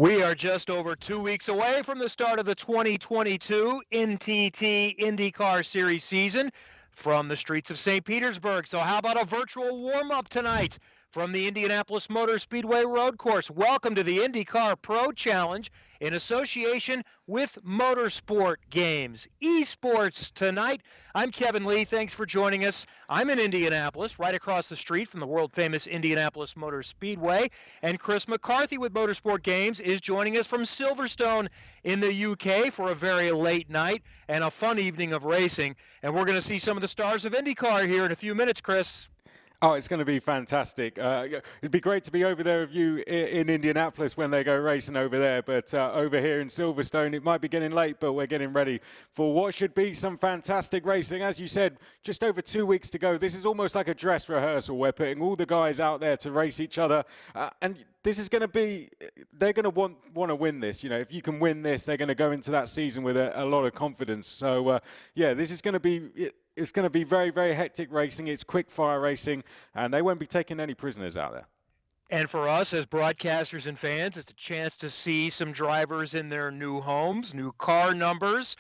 We are just over 2 weeks away from the start of the 2022 NTT IndyCar Series season from the streets of St. Petersburg. So how about a virtual warm-up tonight from the Indianapolis Motor Speedway Road Course? Welcome to the INDYCAR Pro Challenge in association with Motorsport Games. Esports tonight. I'm Kevin Lee. Thanks for joining us. I'm in Indianapolis, right across the street from the world-famous Indianapolis Motor Speedway. And Chris McCarthy with Motorsport Games is joining us from Silverstone in the UK for a very late night and a fun evening of racing. And we're going to see some of the stars of IndyCar here in a few minutes, Chris. Oh, it's going to be fantastic. It'd be great to be over there with you in Indianapolis when they go racing over there. But over here in Silverstone, it might be getting late, but we're getting ready for what should be some fantastic racing. As you said, just over 2 weeks to go. This is almost like a dress rehearsal. We're putting all the guys out there to race each other. And this is going to be, they're going to want to win this. You know, if you can win this, they're going to go into that season with a lot of confidence. So, yeah, this is going to be... It's going to be very, very hectic racing. It's quick fire racing, and they won't be taking any prisoners out there. And for us as broadcasters and fans, it's a chance to see some drivers in their new homes, new car numbers.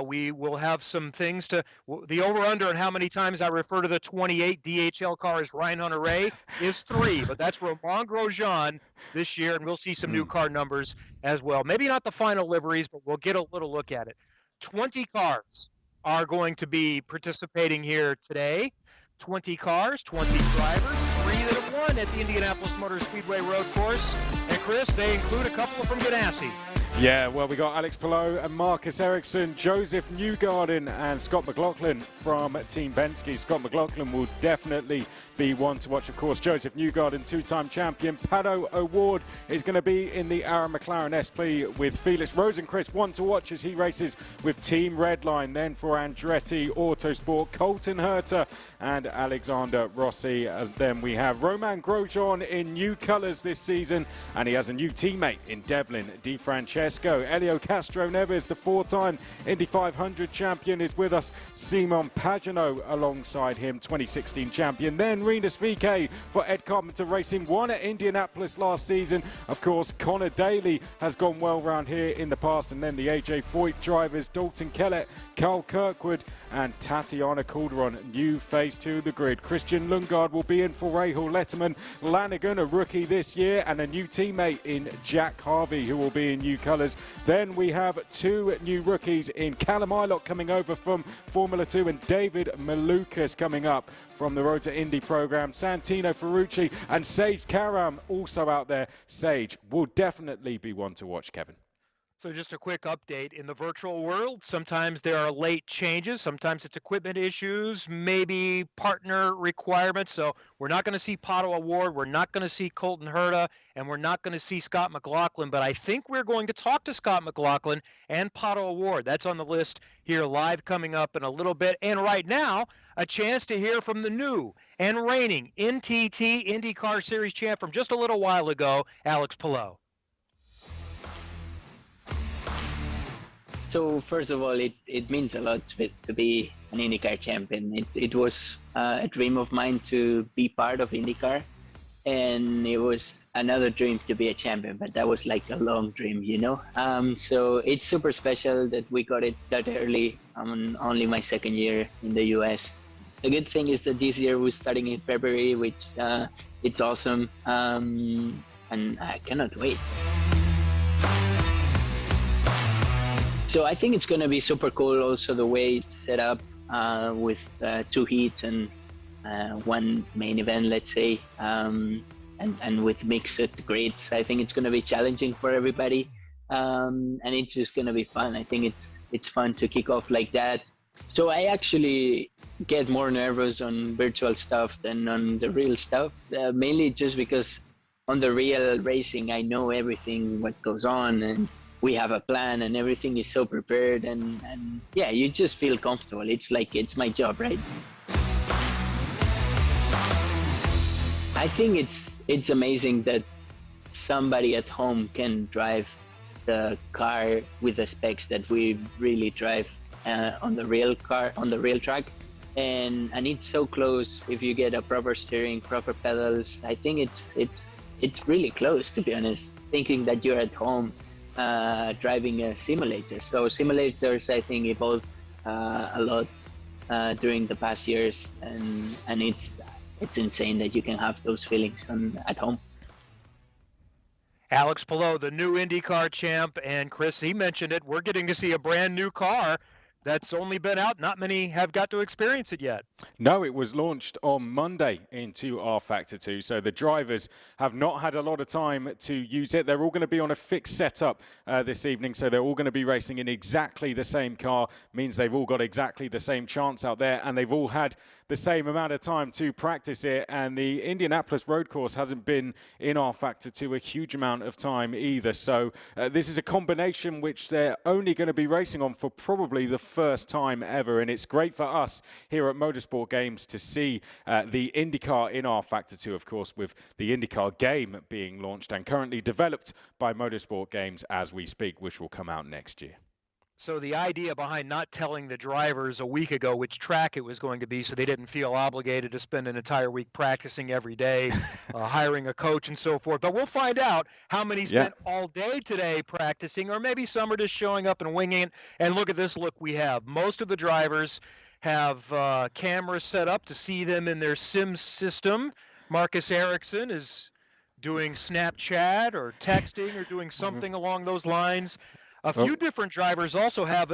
We will have some things to the over-under and how many times I refer to the 28 DHL car as Ryan Hunter-Ray is 3, but that's Romain Grosjean this year, and we'll see some new car numbers as well. Maybe not the final liveries, but we'll get a little look at it. 20 cars are going to be participating here today. 20 cars, 20 drivers, 3 that have won at the Indianapolis Motor Speedway Road Course. And Chris, they include a couple from Ganassi. Yeah, well, we got Alex Palou and Marcus Ericsson, Joseph Newgarden and Scott McLaughlin from Team Penske. Scott McLaughlin will definitely be one to watch. Of course, Joseph Newgarden, two-time champion. Pato O'Ward is going to be in the Aaron McLaren SP with Felix. Rosenqvist, one to watch as he races with Team Redline. Then for Andretti Autosport, Colton Herta and Alexander Rossi. Then we have Romain Grosjean in new colours this season, and he has a new teammate in Devlin DeFrancesco. Elio Castro Neves, the 4-time Indy 500 champion, is with us. Simon Pagenaud alongside him, 2016 champion. Then Rinus VeeKay for Ed Carpenter Racing, won at Indianapolis last season. Of course, Connor Daly has gone well round here in the past. And then the AJ Foyt drivers, Dalton Kellett, Carl Kirkwood and Tatiana Calderon, new face to the grid. Christian Lundgaard will be in for Rahul Letterman. Lanigan, a rookie this year, and a new teammate in Jack Harvey, who will be in new colours. Then we have 2 new rookies in Callum Ilott coming over from Formula 2 and David Malukas coming up from the Road to Indy program. Santino Ferrucci and Sage Karam also out there. Sage will definitely be one to watch, Kevin. So just a quick update. In the virtual world, sometimes there are late changes. Sometimes it's equipment issues, maybe partner requirements. So we're not going to see Pato O'Ward. We're not going to see Colton Herta, and we're not going to see Scott McLaughlin. But I think we're going to talk to Scott McLaughlin and Pato O'Ward. That's on the list here live coming up in a little bit. And right now, a chance to hear from the new and reigning NTT IndyCar Series champ from just a little while ago, Alex Palou. So first of all, it means a lot to be an IndyCar champion. It was a dream of mine to be part of IndyCar, and it was another dream to be a champion, but that was like a long dream, you know? So it's super special that we got it that early. I'm only my 2nd year in the US. The good thing is that this year we're starting in February, which it's awesome, and I cannot wait. So I think it's going to be super cool also the way it's set up with 2 heats and 1 main event, let's say, and with mixed grids. I think it's going to be challenging for everybody, and it's just going to be fun. I think it's fun to kick off like that. So I actually get more nervous on virtual stuff than on the real stuff, mainly just because on the real racing, I know everything what goes on, and we have a plan and everything is so prepared, and yeah, you just feel comfortable. It's like, it's my job, right? I think it's amazing that somebody at home can drive the car with the specs that we really drive on the real car, on the real track. And it's so close if you get a proper steering, proper pedals. I think it's really close, to be honest. thinking that you're at home driving a simulator. So simulators, I think, evolved a lot during the past years, and it's insane that you can have those feelings at home. Alex Palou, the new IndyCar champ, and Chris, he mentioned it. We're getting to see a brand new car that's only been out. Not many have got to experience it yet. No, it was launched on Monday into R Factor 2, so the drivers have not had a lot of time to use it. They're all going to be on a fixed setup this evening, so they're all going to be racing in exactly the same car. Means they've all got exactly the same chance out there, and they've all had the same amount of time to practice it. And the Indianapolis road course hasn't been in R Factor 2 a huge amount of time either. So this is a combination which they're only going to be racing on for probably the first time ever, and it's great for us here at Motorsport Games to see the IndyCar in R Factor 2, of course, with the IndyCar game being launched and currently developed by Motorsport Games as we speak, which will come out next year. So the idea behind not telling the drivers a week ago which track it was going to be, so they didn't feel obligated to spend an entire week practicing every day, hiring a coach and so forth. But we'll find out how many spent all day today practicing, or maybe some are just showing up and winging it. And look at this look we have. Most of the drivers have cameras set up to see them in their sim system. Marcus Ericsson is doing Snapchat or texting or doing something along those lines. A few different drivers also have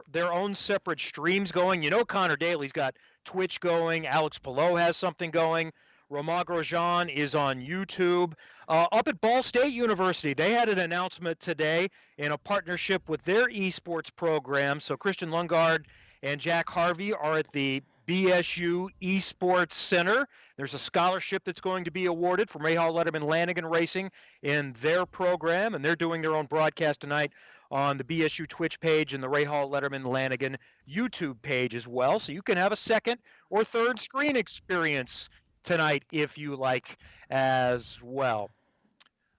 their own separate streams going. You know, Connor Daly's got Twitch going. Alex Palou has something going. Romain Grosjean is on YouTube. Up at Ball State University, they had an announcement today in a partnership with their esports program. So Christian Lundgaard and Jack Harvey are at the BSU Esports Center. There's a scholarship that's going to be awarded from Rahal Letterman Lanigan Racing in their program, and they're doing their own broadcast tonight on the BSU Twitch page and the Rahal Letterman Lanigan YouTube page as well. So you can have a second or third screen experience tonight if you like as well.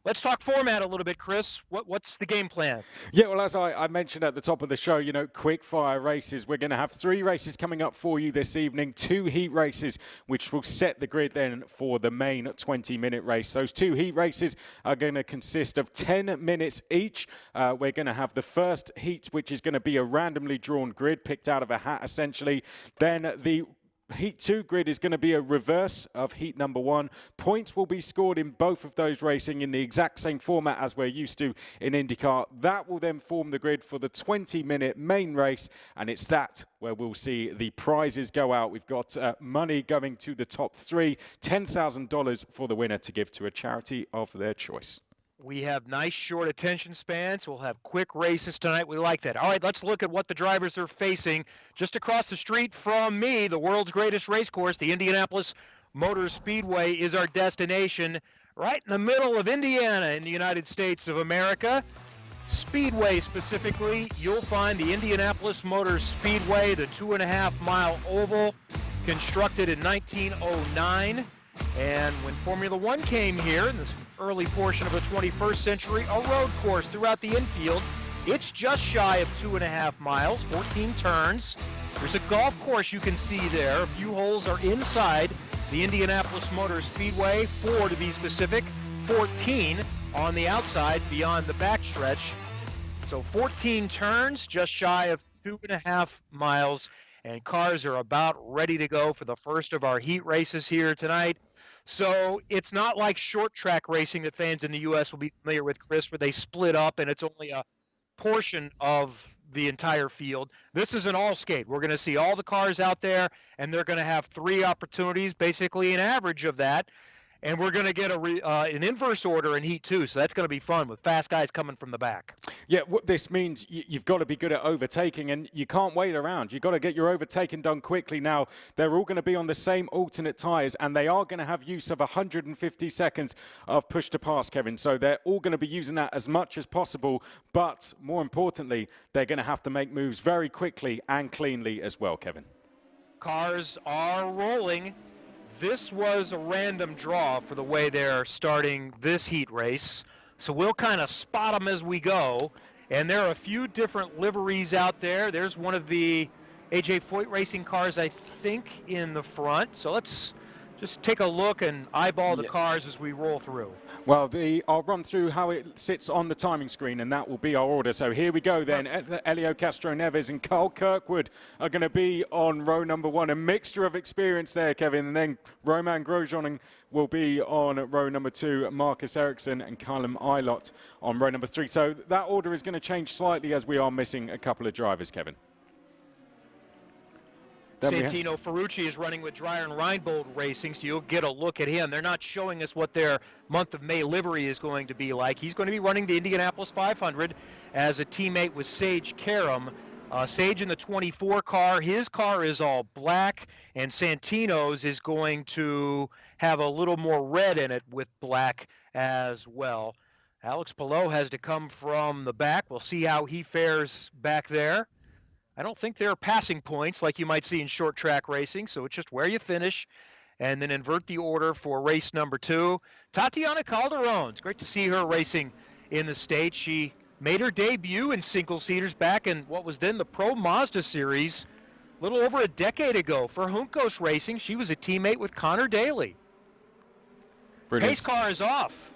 Let's talk format a little bit, Chris. What's the game plan? Yeah, well, as I mentioned at the top of the show, you know, quick fire races. We're going to have 3 races coming up for you this evening, 2 heat races, which will set the grid then for the main 20-minute race. Those 2 heat races are going to consist of 10 minutes each. We're going to have the first heat, which is going to be a randomly drawn grid picked out of a hat, essentially. Then the Heat 2 grid is going to be a reverse of Heat number 1. Points will be scored in both of those racing in the exact same format as we're used to in IndyCar. That will then form the grid for the 20-minute main race, and it's that where we'll see the prizes go out. We've got money going to the top 3, $10,000 for the winner to give to a charity of their choice. We have nice short attention spans. We'll have quick races tonight. We like that. All right, let's look at what the drivers are facing. Just across the street from me, the world's greatest race course, the Indianapolis Motor Speedway, is our destination. Right in the middle of Indiana in the United States of America. Speedway specifically, you'll find the Indianapolis Motor Speedway, the 2.5-mile oval, constructed in 1909. And when Formula One came here in this early portion of the 21st century, a road course throughout the infield. It's just shy of 2.5 miles, 14 turns. There's a golf course you can see there. A few holes are inside the Indianapolis Motor Speedway, 4 to be specific, 14 on the outside beyond the backstretch. So 14 turns, just shy of 2.5 miles, and cars are about ready to go for the first of our heat races here tonight. So it's not like short track racing that fans in the U.S. will be familiar with, Chris, where they split up and it's only a portion of the entire field. This is an all skate. We're going to see all the cars out there, and they're going to have 3 opportunities, basically an average of that. And we're going to get an inverse order in Heat 2, so that's going to be fun with fast guys coming from the back. Yeah, what this means, you've got to be good at overtaking, and you can't wait around. You've got to get your overtaking done quickly. Now, they're all going to be on the same alternate tyres, and they are going to have use of 150 seconds of push to pass, Kevin. So they're all going to be using that as much as possible, but more importantly, they're going to have to make moves very quickly and cleanly as well, Kevin. Cars are rolling. This was a random draw for the way they're starting this heat race, so we'll kind of spot them as we go. And there are a few different liveries out there. There's one of the AJ Foyt racing cars, I think, in the front. So let's Just take a look and eyeball the cars as we roll through. Well, I'll run through how it sits on the timing screen, and that will be our order. So here we go then. Helio Castro-Neves and Carl Kirkwood are going to be on row number 1. A mixture of experience there, Kevin. And then Romain Grosjean will be on row number 2. Marcus Ericsson and Callum Eilert on row number 3. So that order is going to change slightly as we are missing a couple of drivers, Kevin. Santino Ferrucci is running with Dreyer and Reinbold Racing, so you'll get a look at him. They're not showing us what their month of May livery is going to be like. He's going to be running the Indianapolis 500 as a teammate with Sage Karam. Sage in the 24 car. His car is all black, and Santino's is going to have a little more red in it with black as well. Alex Palou has to come from the back. We'll see how he fares back there. I don't think there are passing points like you might see in short track racing, so it's just where you finish and then invert the order for race number 2. Tatiana Calderon, it's great to see her racing in the States. She made her debut in single-seaters back in what was then the Pro Mazda Series a little over a decade ago for Juncos Racing. She was a teammate with Connor Daly. Brilliant. Pace car is off.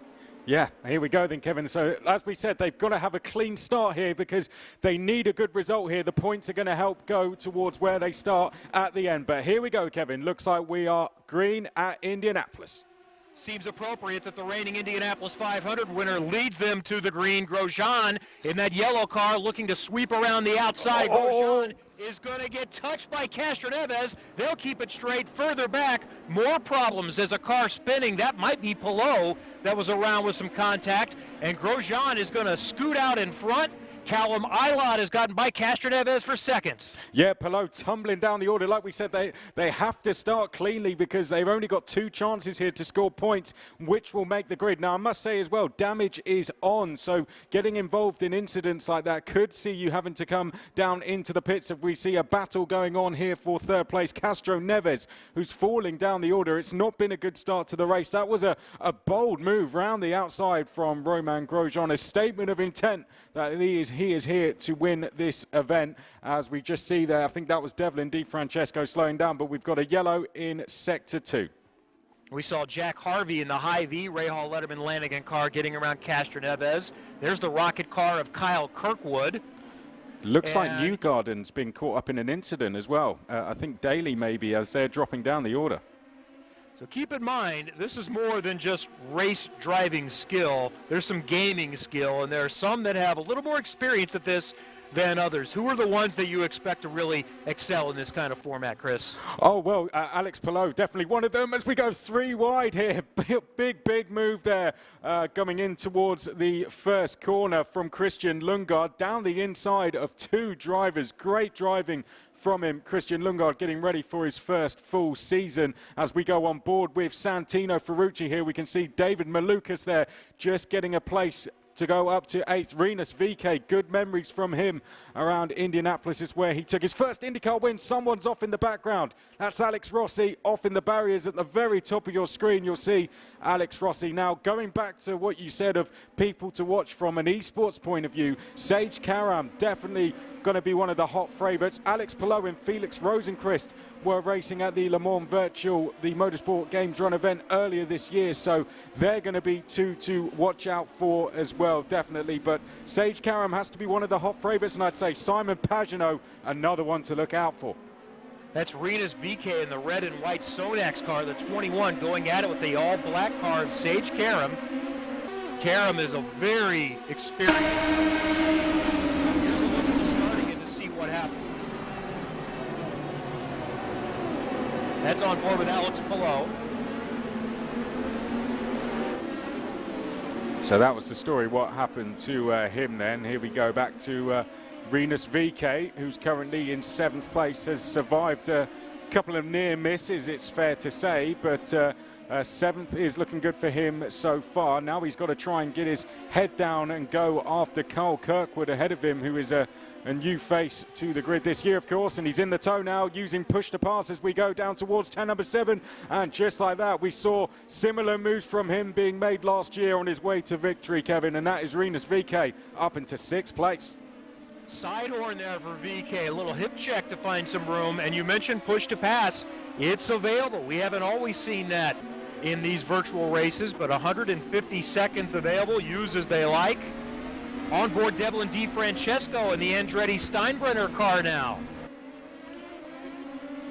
Yeah, here we go then, Kevin. So, as we said, they've got to have a clean start here because they need a good result here. The points are going to help go towards where they start at the end. But here we go, Kevin. Looks like we are green at Indianapolis. Seems appropriate that the reigning Indianapolis 500 winner leads them to the green. Grosjean in that yellow car looking to sweep around the outside. Grosjean is going to get touched by Castro-Neves. They'll keep it straight. Further back, more problems as a car spinning. That might be Palou that was around with some contact. And Grosjean is going to scoot out in front. Callum Eilert has gotten by Castro-Neves for seconds. Yeah, Palou tumbling down the order. Like we said, they have to start cleanly because they've only got 2 chances here to score points, which will make the grid. Now, I must say as well, damage is on. So getting involved in incidents like that could see you having to come down into the pits if we see a battle going on here for 3rd place. Castro-Neves, who's falling down the order. It's not been a good start to the race. That was a bold move round the outside from Romain Grosjean. A statement of intent that he is here to win this event. As we just see there, I think that was Devlin DiFrancesco slowing down, but we've got a yellow in Sector 2. We saw Jack Harvey in the Hy-Vee Rahal Letterman Lanigan car getting around Castro-Neves. There's the rocket car of Kyle Kirkwood. Looks like Newgarden's been caught up in an incident as well. I think Daly maybe, as they're dropping down the order. So keep in mind, this is more than just race driving skill. There's some gaming skill, and there are some that have a little more experience at this than others. Who are the ones that you expect to really excel in this kind of format, Chris? Oh, well, Alex Palou, definitely one of them as we go 3 wide here. Big move there coming in towards the first corner from Christian Lundgaard down the inside of 2 drivers. Great driving from him. Christian Lundgaard getting ready for his first full season. As we go on board with Santino Ferrucci here, we can see David Malukas there just getting a place to go up to 8th. Rinus VeeKay, good memories from him around Indianapolis is where he took his first IndyCar win. Someone's off in the background. That's Alex Rossi off in the barriers at the very top of your screen. You'll see Alex Rossi. Now, going back to what you said of people to watch from an esports point of view, Sage Karam definitely going to be one of the hot favourites. Alex Palou and Felix Rosenqvist were racing at the Le Mans Virtual, the Motorsport Games Run event earlier this year, so they're going to be 2 to watch out for as well, definitely. But Sage Karam has to be one of the hot favourites, and I'd say Simon Pagenaud, another one to look out for. That's Rinus VeeKay in the red and white Sonax car, the 21, going at it with the all-black car of Sage Karam. Karam is a very experienced. What happened. That's on board with Alex Palou. So that was the story, what happened to him then. Here we go back to Rinus VeeKay, who's currently in 7th place, has survived a couple of near misses, it's fair to say, but 7th is looking good for him so far. Now he's got to try and get his head down and go after Carl Kirkwood ahead of him, who is a new face to the grid this year, of course, and he's in the tow now using push to pass as we go down towards turn number 7, and just like that we saw similar moves from him being made last year on his way to victory, Kevin, and that is Rinus VeeKay up into 6th place. Side horn there for VK, a little hip check to find some room, and you mentioned push to pass. It's available. We haven't always seen that in these virtual races, but 150 seconds available, use as they like. On board Devlin DiFrancesco in the Andretti Steinbrenner car now.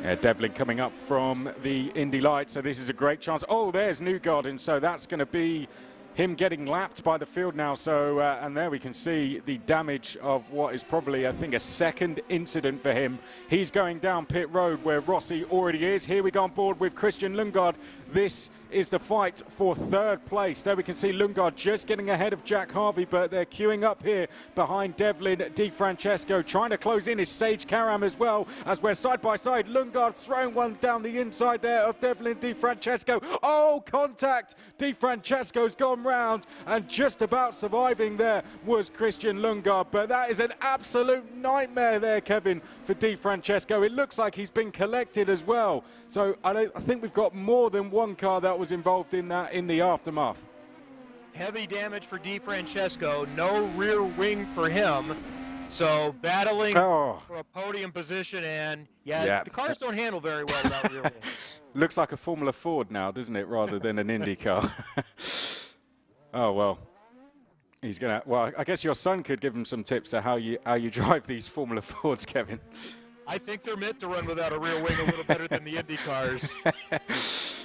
Yeah, Devlin coming up from the Indy Lights, so this is a great chance. Oh, there's Newgarden, so that's going to be him getting lapped by the field now. So, and there we can see the damage of what is probably, I think, a second incident for him. He's going down pit road where Rossi already is. Here we go on board with Christian Lundgaard. This is the fight for third place. There we can see Lundgaard just getting ahead of Jack Harvey, but they're queuing up here behind Devlin DiFrancesco. Trying to close in is Sage Karam as well, as we're side by side. Lundgaard throwing one down the inside there of Devlin DiFrancesco. Oh, contact! DiFrancesco's gone round, and just about surviving there was Christian Lundgaard, but that is an absolute nightmare there, Kevin, for DiFrancesco. It looks like he's been collected as well. So I think we've got more than one car that was involved in that in the aftermath. Heavy damage for DiFrancesco, no rear wing for him. So battling for a podium position, and the cars don't handle very well without rear wings. Looks like a Formula Ford now, doesn't it, rather than an Indy car. Oh, well, he's going to, well, I guess your son could give him some tips on how you drive these Formula Fords, Kevin. I think they're meant to run without a rear wing a little better than the Indy cars.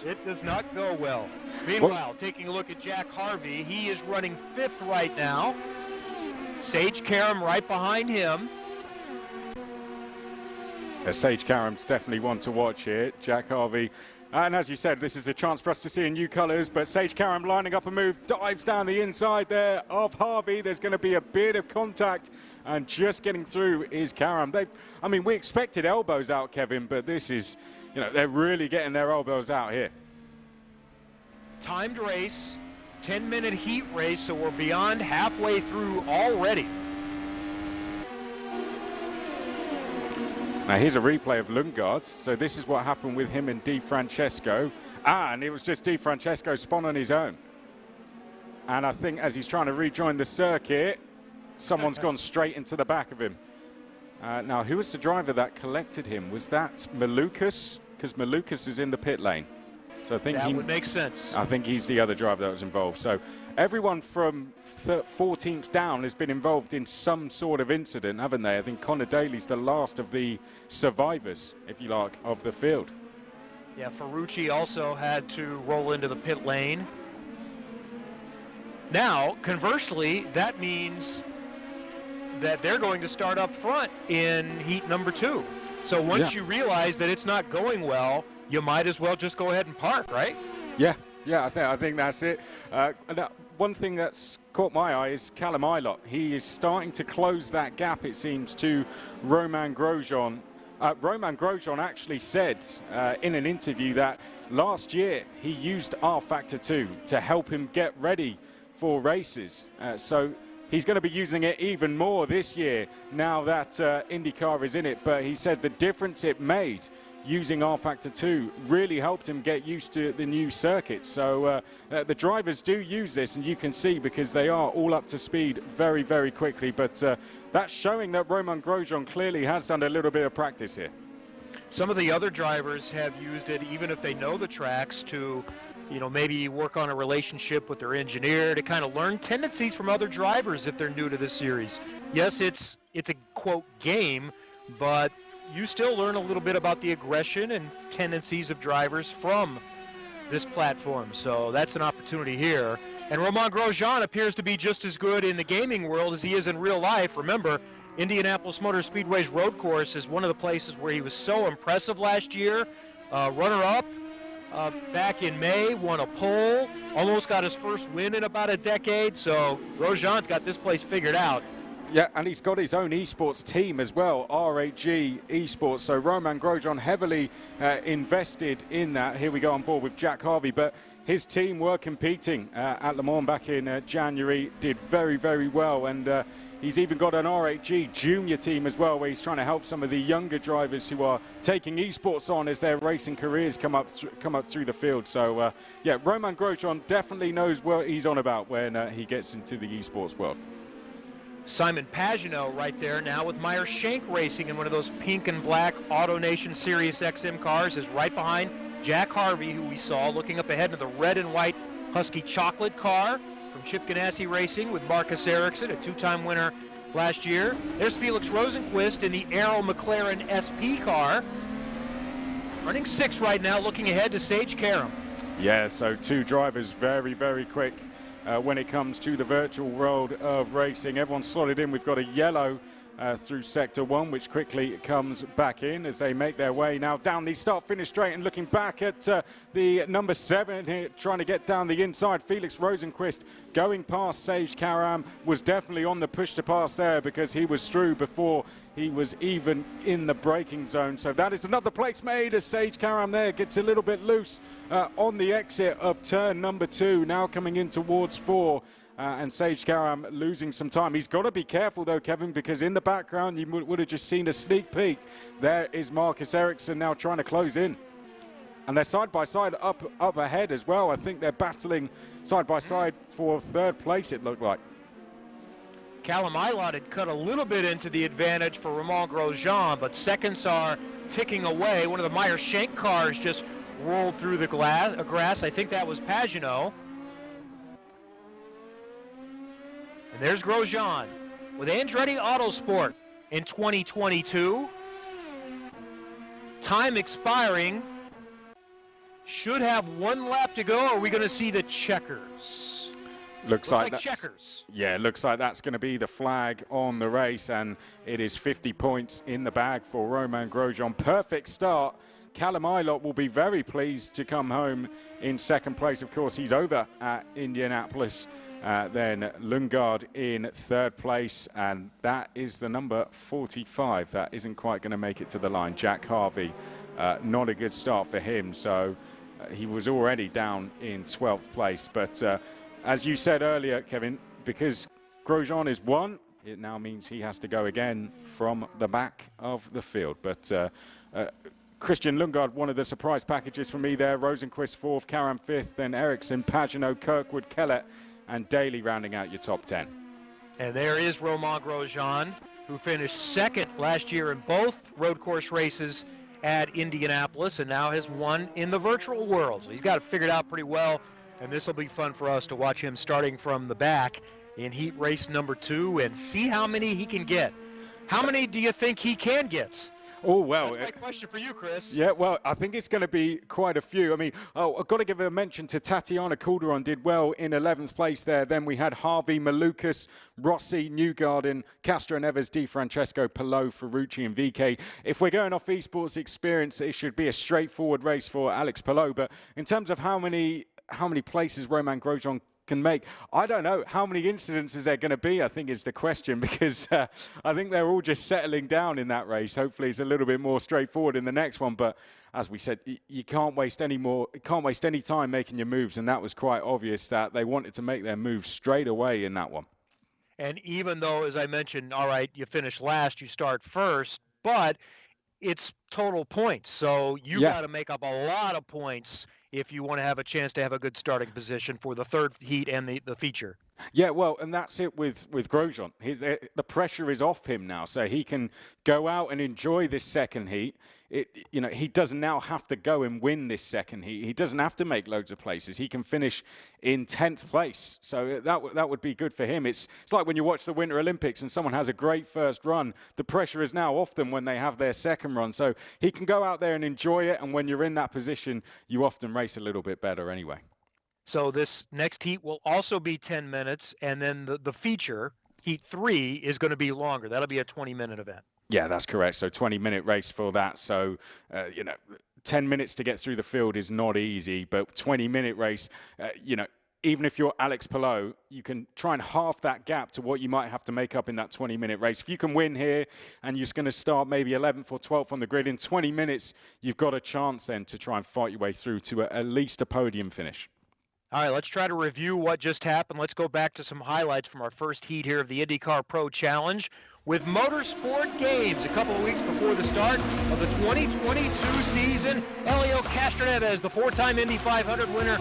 It does not go well. Meanwhile, taking a look at Jack Harvey, he is running 5th right now. Sage Karam right behind him. Sage Karam's definitely one to watch here. Jack Harvey. And as you said, this is a chance for us to see in new colours, but Sage Karam lining up a move, dives down the inside there of Harvey. There's going to be a bit of contact, and just getting through is Karam. I mean, we expected elbows out, Kevin, but this is, you know, they're really getting their elbows out here. Timed race, 10-minute heat race, so we're beyond halfway through already. Now here's a replay of Lundgaard. So this is what happened with him and DiFrancesco. And it was just DiFrancesco spun on his own. And I think as he's trying to rejoin the circuit, someone's gone straight into the back of him. Now, who was the driver that collected him? Was that Malukas? Because Malukas is in the pit lane. So I think that would make sense. I think he's the other driver that was involved. So everyone from 14th down has been involved in some sort of incident, haven't they? I think Connor Daly's the last of the survivors, if you like, of the field. Yeah, Ferrucci also had to roll into the pit lane. Now, conversely, that means that they're going to start up front in heat number 2. So once you realize that it's not going well, you might as well just go ahead and park, right? Yeah, I think that's it. One thing that's caught my eye is Callum Ilott. He is starting to close that gap, it seems, to Romain Grosjean. Romain Grosjean actually said in an interview that last year he used R-Factor 2 to help him get ready for races. So he's going to be using it even more this year now that IndyCar is in it. But he said the difference it made using R-Factor 2 really helped him get used to the new circuit. So the drivers do use this, and you can see because they are all up to speed very, very quickly. But that's showing that Romain Grosjean clearly has done a little bit of practice here. Some of the other drivers have used it, even if they know the tracks, to, you know, maybe work on a relationship with their engineer, to kind of learn tendencies from other drivers if they're new to this series. Yes, it's a, quote, game, but you still learn a little bit about the aggression and tendencies of drivers from this platform. So that's an opportunity here. And Romain Grosjean appears to be just as good in the gaming world as he is in real life. Remember, Indianapolis Motor Speedway's road course is one of the places where he was so impressive last year. Runner-up back in May, won a pole, almost got his first win in about a decade. So Grosjean's got this place figured out. Yeah, and he's got his own esports team as well, RAG Esports. So Romain Grosjean heavily invested in that. Here we go on board with Jack Harvey. But his team were competing at Le Mans back in January, did very, very well. And he's even got an RAG junior team as well, where he's trying to help some of the younger drivers who are taking esports on as their racing careers come up through the field. So, yeah, Romain Grosjean definitely knows what he's on about when he gets into the esports world. Simon Pagenaud right there now with Meyer Shank racing in one of those pink and black AutoNation Sirius XM cars, is right behind Jack Harvey, who we saw looking up ahead in the red and white Husky Chocolate car from Chip Ganassi Racing with Marcus Ericsson, a two-time winner last year. There's Felix Rosenqvist in the Arrow McLaren SP car, running 6th right now, looking ahead to Sage Karam. Yeah, so two drivers very, very quick when it comes to the virtual world of racing. Everyone's slotted in. We've got a yellow through Sector 1, which quickly comes back in as they make their way now down the start-finish straight, and looking back at the number 7 here, trying to get down the inside. Felix Rosenqvist going past Sage Karam, was definitely on the push to pass there because he was through before he was even in the braking zone. So that is another place made as Sage Karam there gets a little bit loose on the exit of turn number 2, now coming in towards 4. And Sage Karam losing some time. He's got to be careful though, Kevin, because in the background you would have just seen a sneak peek. There is Marcus Ericsson now trying to close in. And they're side by side up ahead as well. I think they're battling side by side for 3rd place, it looked like. Callum Eilert had cut a little bit into the advantage for Romain Grosjean, but seconds are ticking away. One of the Meyer Shank cars just rolled through the grass. I think that was Pagenaud. And there's Grosjean with Andretti Autosport in 2022. Time expiring. Should have 1 lap to go. Are we going to see the checkers? Looks like checkers. Yeah, looks like that's going to be the flag on the race, and it is 50 points in the bag for Romain Grosjean. Perfect start. Callum Eilert will be very pleased to come home in 2nd place. Of course, he's over at Indianapolis. Then Lundgaard in 3rd place, and that is the number 45. That isn't quite going to make it to the line. Jack Harvey, not a good start for him, so he was already down in 12th place. But as you said earlier, Kevin, because Grosjean is 1, it now means he has to go again from the back of the field. But Christian Lundgaard, one of the surprise packages for me there. Rosenqvist 4th, Karam 5th, then Ericsson, Pagenaud, Kirkwood, Kellett, and Daly rounding out your top 10. And there is Romain Grosjean, who finished 2nd last year in both road course races at Indianapolis and now has won in the virtual world. So he's got it figured out pretty well, and this will be fun for us to watch him starting from the back in heat race number 2 and see how many he can get. How many do you think he can get? Oh, well. That's my question for you, Chris. Yeah, well, I think it's going to be quite a few. I mean, I've got to give a mention to Tatiana Calderon, did well in 11th place there. Then we had Harvey, Malukas, Rossi, Newgarden, Castro Neves, Di Francesco, Palou, Ferrucci, and VK. If we're going off esports experience, it should be a straightforward race for Alex Palou. But in terms of how many places Romain Grosjean can make, I don't know how many incidences there going to be, I think is the question, because I think they're all just settling down in that race. Hopefully it's a little bit more straightforward in the next one, but as we said, you can't waste any time making your moves, and that was quite obvious that they wanted to make their moves straight away in that one. And even though, as I mentioned, all right, you finish last, you start first, but it's total points, so you got to make up a lot of points if you want to have a chance to have a good starting position for the 3rd heat and the feature. Yeah, well, and that's it with Grosjean. The pressure is off him now, so he can go out and enjoy this 2nd heat. He doesn't now have to go and win this 2nd heat. He doesn't have to make loads of places. He can finish in 10th place, so that would be good for him. It's like when you watch the Winter Olympics and someone has a great first run. The pressure is now off them when they have their 2nd run, so he can go out there and enjoy it, and when you're in that position, you often race a little bit better anyway. So this next heat will also be 10 minutes, and then the feature, heat 3, is going to be longer. That'll be a 20-minute event. Yeah, that's correct. So 20-minute race for that. So, 10 minutes to get through the field is not easy, but 20-minute race, even if you're Alex Palou, you can try and half that gap to what you might have to make up in that 20-minute race. If you can win here and you're going to start maybe 11th or 12th on the grid, in 20 minutes, you've got a chance then to try and fight your way through to at least a podium finish. All right, let's try to review what just happened. Let's go back to some highlights from our first heat here of the INDYCAR Pro Challenge with Motorsport Games a couple of weeks before the start of the 2022 season. Helio Castroneves, the 4-time Indy 500 winner,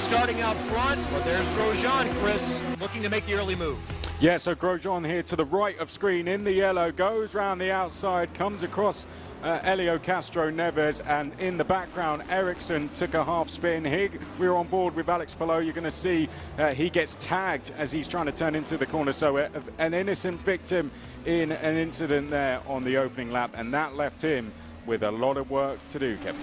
starting out front. But there's Grosjean, Chris, looking to make the early move. Yeah, so Grosjean here to the right of screen in the yellow, goes round the outside, comes across Elio Castro Neves, and in the background, Ericsson took a half spin. Here we're on board with Alex Palou. You're going to see he gets tagged as he's trying to turn into the corner. So an innocent victim in an incident there on the opening lap, and that left him with a lot of work to do, Kevin.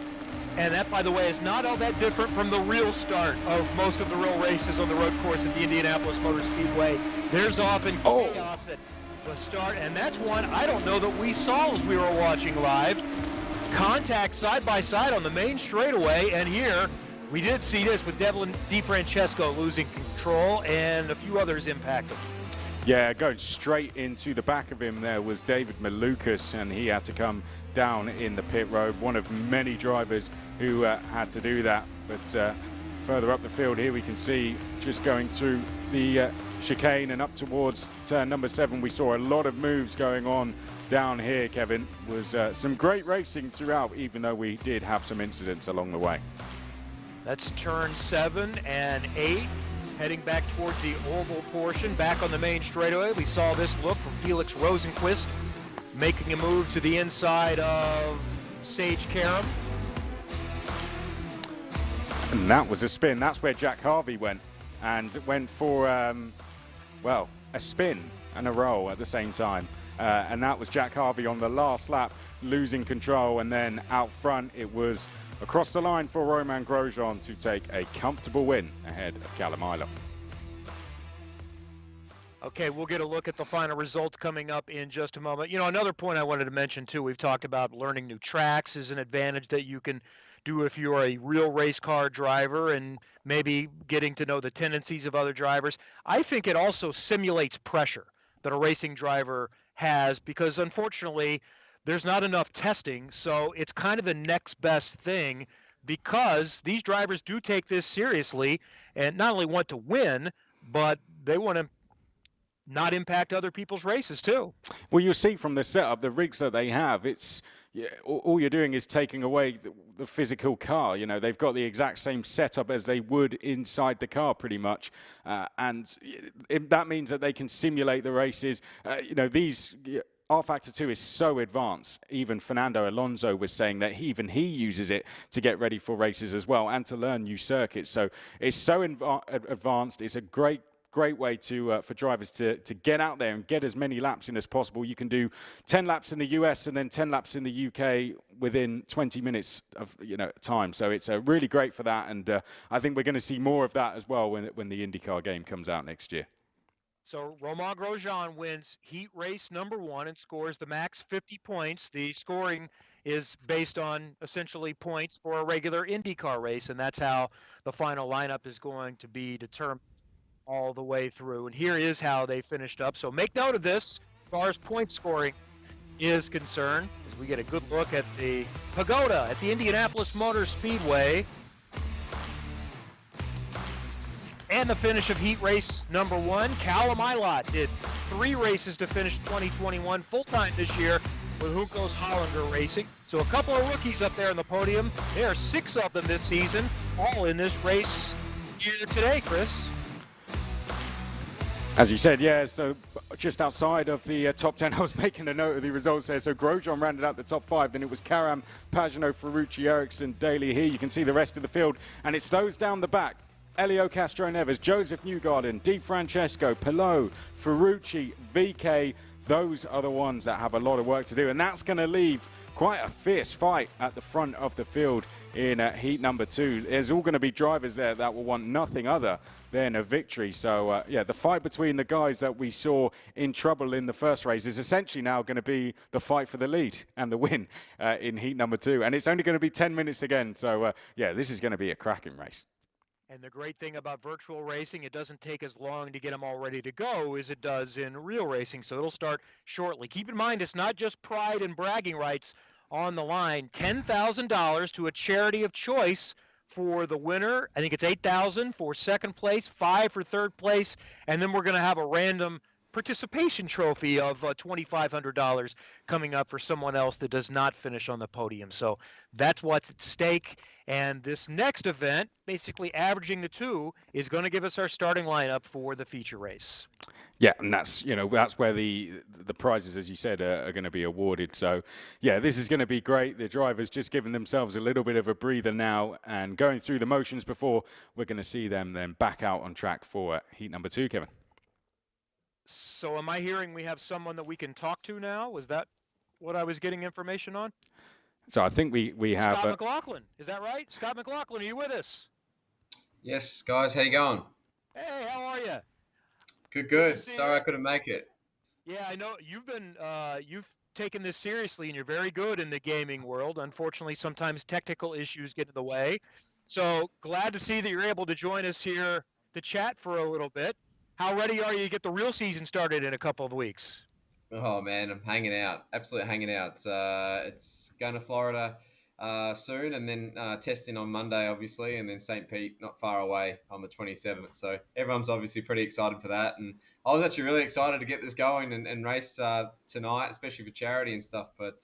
And that, by the way, is not all that different from the real start of most of the real races on the road course at the Indianapolis Motor Speedway. There's often chaos at the start, and that's one I don't know that we saw as we were watching live. Contact side by side on the main straightaway, and here we did see this with Devlin DiFrancesco losing control and a few others impacted. Yeah, going straight into the back of him there was David Malukas, and he had to come down in the pit road. One of many drivers who had to do that. But further up the field here we can see, just going through the chicane and up towards turn number 7, we saw a lot of moves going on down here, Kevin. Was some great racing throughout, even though we did have some incidents along the way. That's turn 7 and 8. Heading back towards the oval portion, back on the main straightaway. We saw this look from Felix Rosenqvist, making a move to the inside of Sage Karam. And that was a spin. That's where Jack Harvey went, and went for, well, a spin and a roll at the same time. And that was Jack Harvey on the last lap, losing control, and then out front it was across the line for Romain Grosjean to take a comfortable win ahead of Callum Ilott. Okay, we'll get a look at the final results coming up in just a moment. You know, another point I wanted to mention too, we've talked about learning new tracks is an advantage that you can do if you're a real race car driver and maybe getting to know the tendencies of other drivers. I think it also simulates pressure that a racing driver has, because unfortunately there's not enough testing, so it's kind of the next best thing, because these drivers do take this seriously and not only want to win, but they want to not impact other people's races too. Well, you'll see from the setup, the rigs that they have, it's all you're doing is taking away the physical car. You know, they've got the exact same setup as they would inside the car pretty much, and that means that they can simulate the races. You know, these R-Factor 2 is so advanced. Even Fernando Alonso was saying that even he uses it to get ready for races as well and to learn new circuits. So it's so advanced. It's a great way to for drivers to get out there and get as many laps in as possible. You can do 10 laps in the US and then 10 laps in the UK within 20 minutes of time. So it's really great for that, and I think we're going to see more of that as well when the IndyCar game comes out next year. So Romain Grosjean wins heat race number 1 and scores the max 50 points. The scoring is based on essentially points for a regular IndyCar race, and that's how the final lineup is going to be determined all the way through. And here is how they finished up. So make note of this as far as point scoring is concerned, as we get a good look at the pagoda at the Indianapolis Motor Speedway. And the finish of heat race number 1, Callum Ilott did 3 races to finish 2021 full-time this year with Juncos Hollander Racing. So a couple of rookies up there on the podium. There are 6 of them this season, all in this race here today, Chris. As you said, yeah, so just outside of the top 10, I was making a note of the results there. So Grosjean rounded out the top 5, then it was Karam, Pagenaud, Ferrucci, Ericsson, Daly. Here you can see the rest of the field, and it's those down the back. Elio Castro Neves, Joseph Newgarden, DiFrancesco, Palou, Ferrucci, VK. Those are the ones that have a lot of work to do, and that's going to leave quite a fierce fight at the front of the field in heat number 2. There's all going to be drivers there that will want nothing other than a victory. So, yeah, the fight between the guys that we saw in trouble in the first race is essentially now going to be the fight for the lead and the win in heat number 2. And it's only going to be 10 minutes again. So, yeah, this is going to be a cracking race. And the great thing about virtual racing, it doesn't take as long to get them all ready to go as it does in real racing. So it'll start shortly. Keep in mind, it's not just pride and bragging rights on the line. $10,000 to a charity of choice for the winner. I think it's $8,000 for second place, $5,000 for third place, and then we're going to have a random participation trophy of $2,500 coming up for someone else that does not finish on the podium. So that's what's at stake. And this next event, basically averaging the two, is going to give us our starting lineup for the feature race. Yeah, and that's where the prizes, as you said, are going to be awarded. So, yeah, this is going to be great. The drivers just giving themselves a little bit of a breather now and going through the motions before we're going to see them then back out on track for heat number 2, Kevin. So am I hearing we have someone that we can talk to now? Was that what I was getting information on? So I think we have... Scott McLaughlin. Is that right? Scott McLaughlin, are you with us? Yes, guys. How you going? Hey, how are you? Good. Sorry I couldn't make it. Yeah, I know you've taken this seriously, and you're very good in the gaming world. Unfortunately, sometimes technical issues get in the way. So glad to see that you're able to join us here to chat for a little bit. How ready are you to get the real season started in a couple of weeks? Oh man, I'm hanging out. Absolutely hanging out. It's going to Florida soon, and then testing on Monday, obviously, and then St. Pete not far away on the 27th. So everyone's obviously pretty excited for that, and I was actually really excited to get this going and race tonight, especially for charity and stuff. But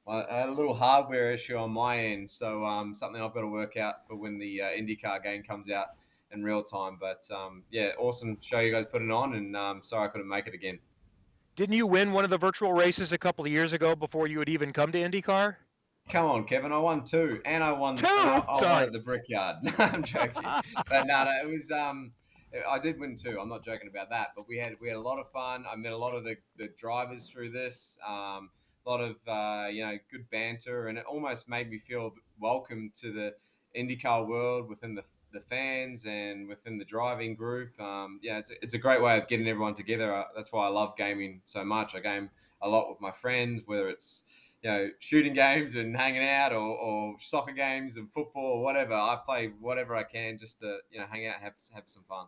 I had a little hardware issue on my end, so something I've got to work out for when the INDYCAR game comes out in real time. But yeah, awesome show you guys putting on, and sorry I couldn't make it again. Didn't you win one of the virtual races a couple of years ago before you had even come to INDYCAR? Come on, Kevin. I won 2, and I won. I won at the Brickyard. No, I'm joking. But no, it was. I did win 2. I'm not joking about that. But we had a lot of fun. I met a lot of the drivers through this. A lot of good banter, and it almost made me feel welcome to the IndyCar world within the fans and within the driving group. It's a great way of getting everyone together. That's why I love gaming so much. I game a lot with my friends, whether it's shooting games and hanging out or soccer games and football or whatever. I play whatever I can just to hang out and have some fun.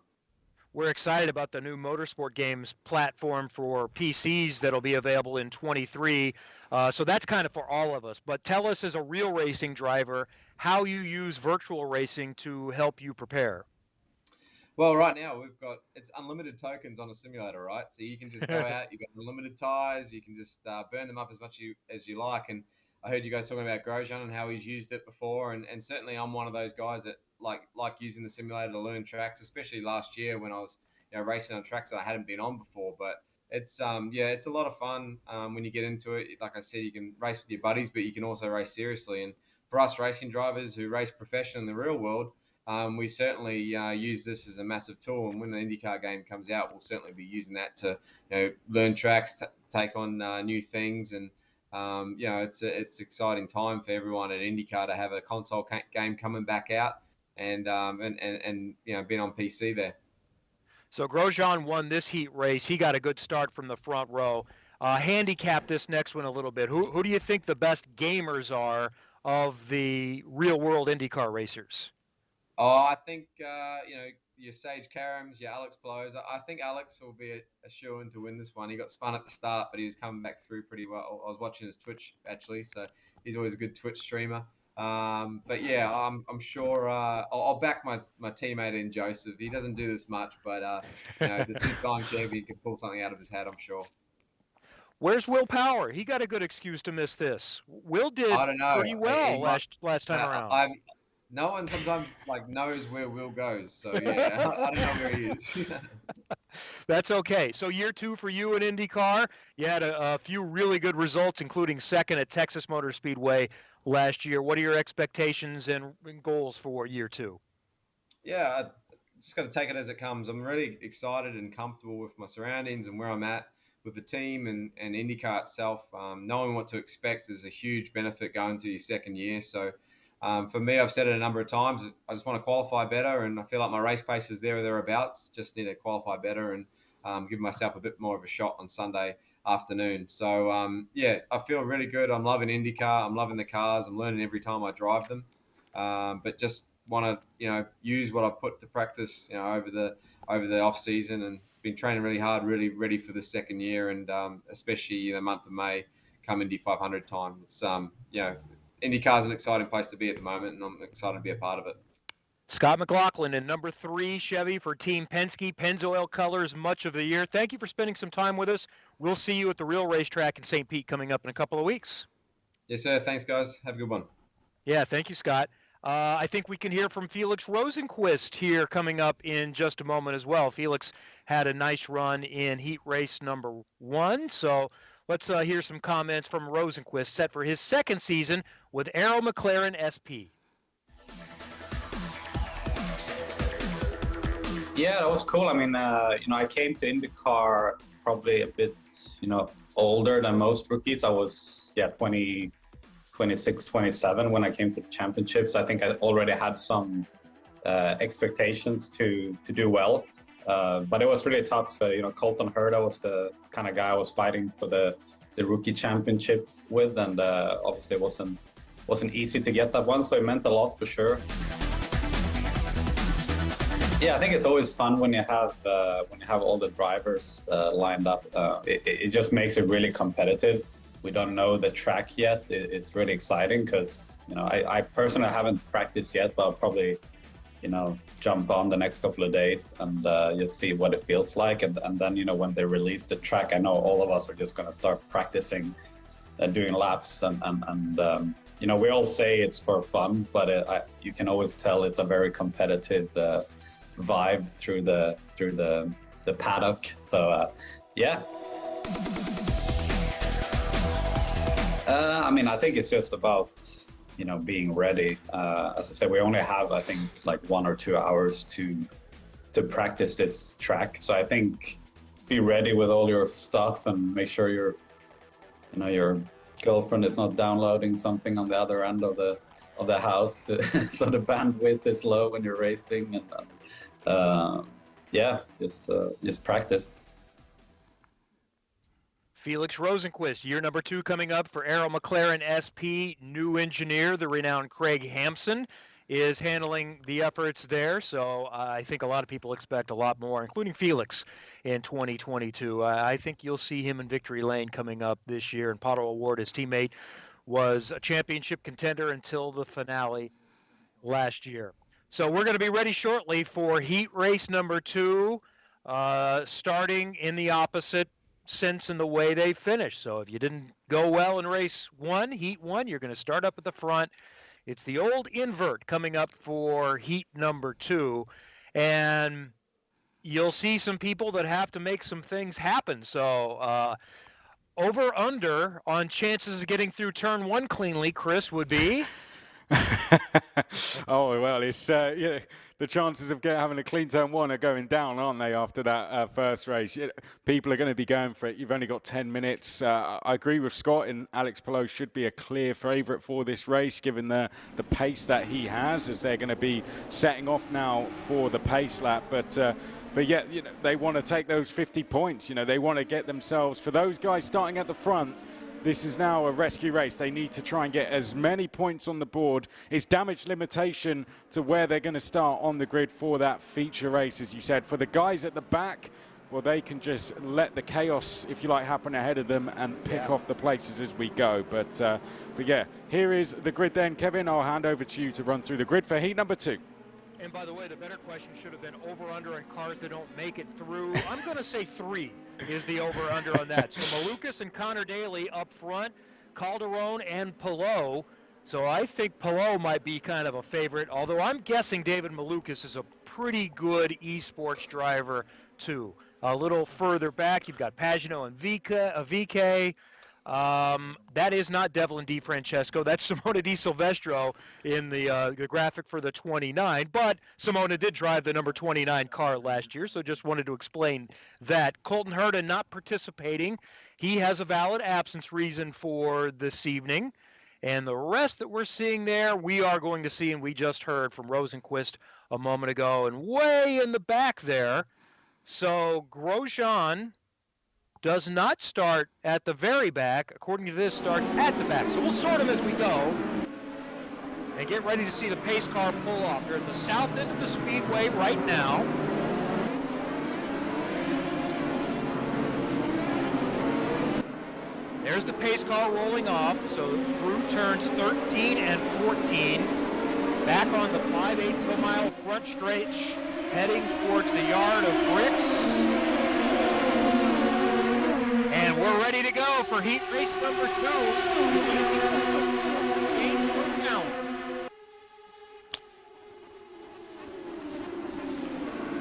We're excited about the new Motorsport games platform for PCs that'll be available in 23. So that's kind of for all of us. But tell us, as a real racing driver, how you use virtual racing to help you prepare. Well, right now it's unlimited tokens on a simulator, right? So you can just go out, you've got unlimited tires, you can just burn them up as much as you like. And I heard you guys talking about Grosjean and how he's used it before, and certainly I'm one of those guys that like using the simulator to learn tracks, especially last year when I was racing on tracks that I hadn't been on before. But it's it's a lot of fun when you get into it. Like I said, you can race with your buddies, but you can also race seriously. And for us racing drivers who race professionally in the real world, we certainly use this as a massive tool, and when the IndyCar game comes out, we'll certainly be using that to learn tracks, take on new things, and it's an exciting time for everyone at IndyCar to have a console game coming back out, and being on PC there. So Grosjean won this heat race. He got a good start from the front row. Handicap this next one a little bit. Who do you think the best gamers are of the real world IndyCar racers? Oh, I think, your Sage Karams, your Alex Palou. I think Alex will be a shoe-in to win this one. He got spun at the start, but he was coming back through pretty well. I was watching his Twitch, actually, so he's always a good Twitch streamer. But yeah, I'm sure I'll back my teammate in Joseph. He doesn't do this much, but the two-time champion can pull something out of his hat, I'm sure. Where's Will Power? He got a good excuse to miss this. Will did pretty well last time around. No one sometimes knows where Will goes, so yeah, I don't know where he is. That's okay. So year 2 for you in IndyCar. You had a few really good results, including second at Texas Motor Speedway last year. What are your expectations and goals for year 2? Yeah, I just got to take it as it comes. I'm really excited and comfortable with my surroundings and where I'm at with the team and IndyCar itself. Knowing what to expect is a huge benefit going to your second year. So for me, I've said it a number of times, I just want to qualify better, and I feel like my race pace is there or thereabouts. Just need to qualify better and give myself a bit more of a shot on Sunday afternoon. So, I feel really good. I'm loving IndyCar. I'm loving the cars. I'm learning every time I drive them. But just want to, use what I've put to practice, over the off season, and been training really hard, really ready for the second year, and especially the month of May, come Indy 500 time. It's IndyCar is an exciting place to be at the moment, and I'm excited to be a part of it. Scott McLaughlin in number 3 Chevy for Team Penske, Pennzoil colors much of the year. Thank you for spending some time with us. We'll see you at the real racetrack in St. Pete coming up in a couple of weeks. Yes, sir. Thanks, guys. Have a good one. Yeah, thank you, Scott. I think we can hear from Felix Rosenqvist here coming up in just a moment as well. Felix had a nice run in heat race number 1, so let's hear some comments from Rosenqvist, set for his second season with Arrow McLaren SP. Yeah, that was cool. I mean, I came to INDYCAR probably a bit, older than most rookies. I was, 26, 27 when I came to the championships. I think I already had some expectations to do well, but it was really tough. Colton Herta was the kind of guy I was fighting for the rookie championship with, and obviously it wasn't easy to get that one, so it meant a lot for sure. Yeah, I think it's always fun when you have all the drivers lined up. It just makes it really competitive. We don't know the track yet. It's really exciting because I personally haven't practiced yet, but I'll probably jump on the next couple of days and just see what it feels like. And then when they release the track, I know all of us are just going to start practicing and doing laps and we all say it's for fun, but you can always tell it's a very competitive vibe through the paddock. So yeah. I think it's just about being ready. As I said, we only have I think like 1 or 2 hours to practice this track. So I think be ready with all your stuff and make sure your girlfriend is not downloading something on the other end of the house so the bandwidth is low when you're racing and just practice. Felix Rosenqvist, year number 2 coming up for Arrow McLaren SP. New engineer, the renowned Craig Hampson, is handling the efforts there. So I think a lot of people expect a lot more, including Felix, in 2022. I think you'll see him in victory lane coming up this year. And Pato Award, his teammate, was a championship contender until the finale last year. So we're going to be ready shortly for heat race number 2, starting in the opposite sense in the way they finish. So if you didn't go well in race 1, heat 1, you're going to start up at the front. It's the old invert coming up for heat number 2, and you'll see some people that have to make some things happen. So over under on chances of getting through turn 1 cleanly, Chris, would be oh well, it's the chances of having a clean turn 1 are going down, aren't they? After that first race, people are going to be going for it. You've only got 10 minutes. I agree with Scott, and Alex Palou should be a clear favourite for this race, given the pace that he has, as they're going to be setting off now for the pace lap. But yeah, they want to take those 50 points. They want to get themselves, for those guys starting at the front. This is now a rescue race. They need to try and get as many points on the board. It's damage limitation to where they're going to start on the grid for that feature race, as you said. For the guys at the back, well, they can just let the chaos, if you like, happen ahead of them and pick off the places as we go. But yeah, here is the grid then. Kevin, I'll hand over to you to run through the grid for heat number 2. And by the way, the better question should have been over-under on cars that don't make it through. I'm going to say 3 is the over-under on that. So Malukas and Connor Daly up front, Calderon and Palou. So I think Palou might be kind of a favorite, although I'm guessing David Malukas is a pretty good esports driver too. A little further back, you've got Pagano and VK. That is not Devlin DiFrancesco. That's Simona Di Silvestro in the graphic for the 29. But Simona did drive the number 29 car last year, so just wanted to explain that. Colton Herta not participating. He has a valid absence reason for this evening. And the rest that we're seeing there, we are going to see, and we just heard from Rosenqvist a moment ago, and way in the back there. So Grosjean does not start at the very back. According to this, starts at the back. So we'll sort them as we go and get ready to see the pace car pull off. They're at the south end of the speedway right now. There's the pace car rolling off. So through turns 13 and 14. back on the 5/8 of a mile front stretch, heading towards the yard of bricks. And we're ready to go for heat race number 2.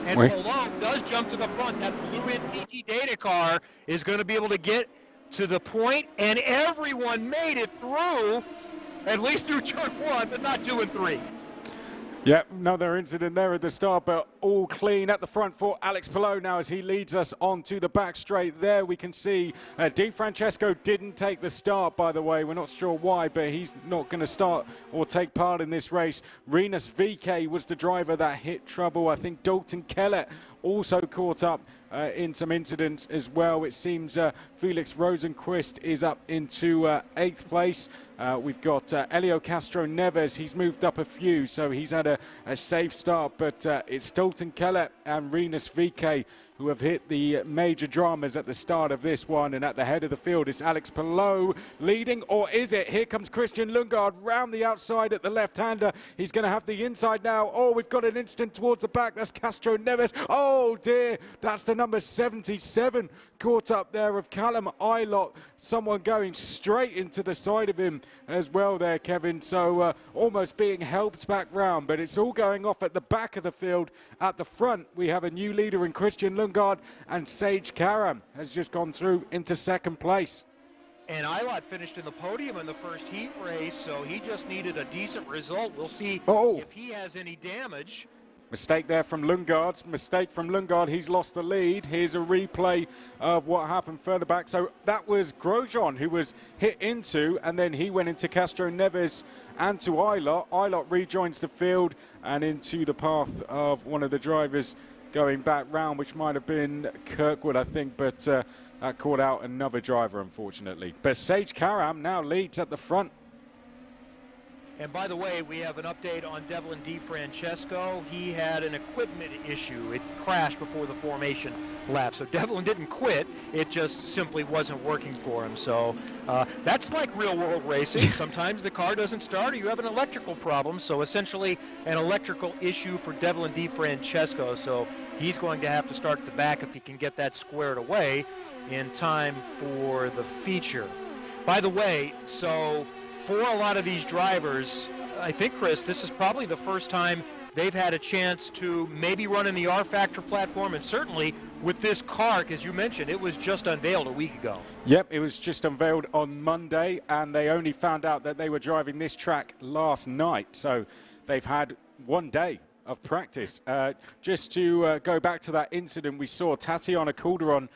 And Palou does jump to the front. That blue NTT data car is going to be able to get to the point, and everyone made it through, at least through turn 1, but not 2 and 3. Yep, another incident there at the start, but all clean at the front for Alex Palou now as he leads us onto the back straight. There we can see Di Francesco didn't take the start, by the way. We're not sure why, but he's not going to start or take part in this race. Rinus VK was the driver that hit trouble. I think Dalton Kellett also caught up in some incidents as well. It seems Felix Rosenqvist is up into 8th place. We've got Elio Castro Neves. He's moved up a few, so he's had a safe start, but it's Dalton Kellett and Rinus VK who have hit the major dramas at the start of this one. And at the head of the field is Alex Palou leading, or is it? Here comes Christian Lundgaard round the outside at the left-hander. He's going to have the inside now. Oh, we've got an instant towards the back. That's Castro Neves. Oh dear, that's the number 77 caught up there of Callum Ilott. Someone going straight into the side of him as well there, Kevin. So almost being helped back round, but it's all going off at the back of the field. At the front, we have a new leader in Christian Lundgaard, and Sage Karam has just gone through into 2nd place. And Ilott finished in the podium in the first heat race, so he just needed a decent result. We'll see if he has any damage. Mistake there from Lundgaard. Mistake from Lundgaard. He's lost the lead. Here's a replay of what happened further back. So that was Grosjean who was hit into, and then he went into Castro Neves and to Ilott. Ilott rejoins the field and into the path of one of the drivers going back round, which might have been Kirkwood, I think, but that caught out another driver, unfortunately. But Sage Karam now leads at the front. And by the way, we have an update on Devlin Di Francesco. He had an equipment issue. It crashed before the formation lap. So Devlin didn't quit. It just simply wasn't working for him. So that's like real world racing. Sometimes the car doesn't start or you have an electrical problem. So essentially an electrical issue for Devlin Di Francesco. So he's going to have to start at the back if he can get that squared away in time for the feature. By the way, so for a lot of these drivers, I think, Chris, this is probably the first time they've had a chance to maybe run in the R-Factor platform, and certainly with this car, as you mentioned, it was just unveiled a week ago. Yep, it was just unveiled on Monday, and they only found out that they were driving this track last night, so they've had 1 day of practice. Just to go back to that incident we saw, Tatiana Calderon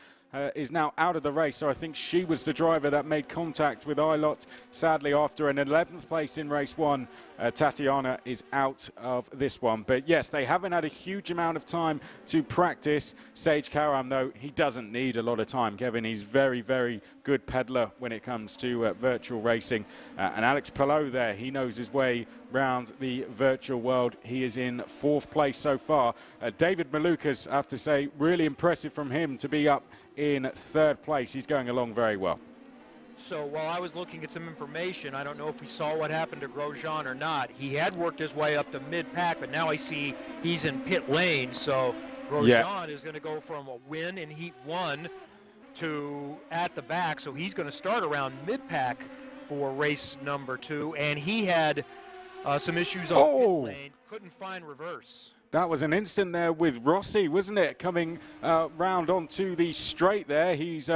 is now out of the race, so I think she was the driver that made contact with Ilott. Sadly, after an 11th place in race 1, Tatiana is out of this one. But yes, they haven't had a huge amount of time to practice. Sage Karam, though, he doesn't need a lot of time, Kevin. He's very, very good peddler when it comes to virtual racing. And Alex Palou there, he knows his way round the virtual world. He is in 4th place so far. David Malukas, I have to say, really impressive from him to be up in 3rd place. He's going along very well. So while I was looking at some information, I don't know if we saw what happened to Grosjean or not. He had worked his way up to mid-pack, but now I see he's in pit lane. So Grosjean is going to go from a win in Heat 1 to at the back. So he's going to start around mid-pack for race number 2. And he had some issues on pit lane, couldn't find reverse. That was an instant there with Rossi, wasn't it? Coming round onto the straight there. He's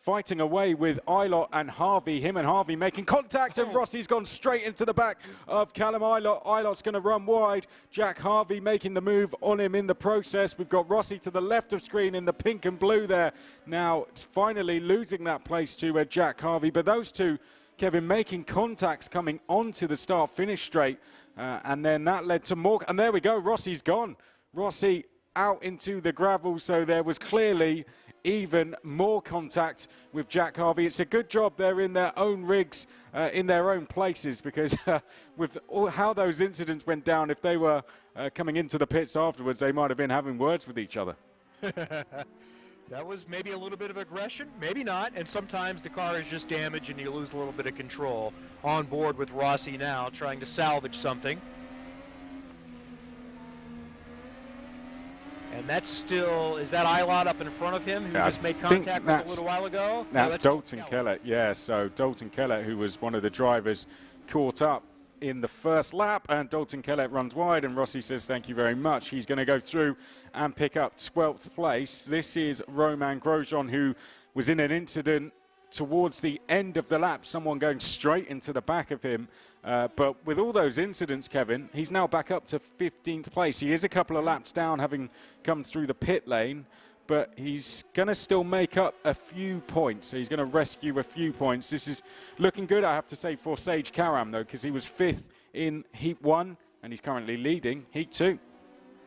fighting away with Ilott and Harvey. Him and Harvey making contact, and Rossi's gone straight into the back of Callum Ilott. Ilott's going to run wide. Jack Harvey making the move on him in the process. We've got Rossi to the left of screen in the pink and blue there. Now, finally losing that place to Jack Harvey. But those two, Kevin, making contacts coming onto the start-finish straight. And then that led to more. And there we go. Rossi's gone. Rossi out into the gravel. So there was clearly even more contact with Jack Harvey. It's a good job they're in their own rigs, in their own places, because with how those incidents went down, if they were coming into the pits afterwards, they might have been having words with each other. That was maybe a little bit of aggression, maybe not, and sometimes the car is just damaged and you lose a little bit of control. On board with Rossi now, trying to salvage something. And that's still, is that Eilot up in front of him who just made contact with a little while ago? That's Dalton Kellett, yeah. So Dalton Kellett, who was one of the drivers, caught up in the first lap, and Dalton Kellett runs wide, and Rossi says thank you very much. He's going to go through and pick up 12th place. This is Romain Grosjean, who was in an incident towards the end of the lap, someone going straight into the back of him. But with all those incidents, Kevin, he's now back up to 15th place. He is a couple of laps down, having come through the pit lane, but he's going to still make up a few points. So he's going to rescue a few points. This is looking good, I have to say, for Sage Karam, though, because he was 5th in Heat 1, and he's currently leading Heat 2.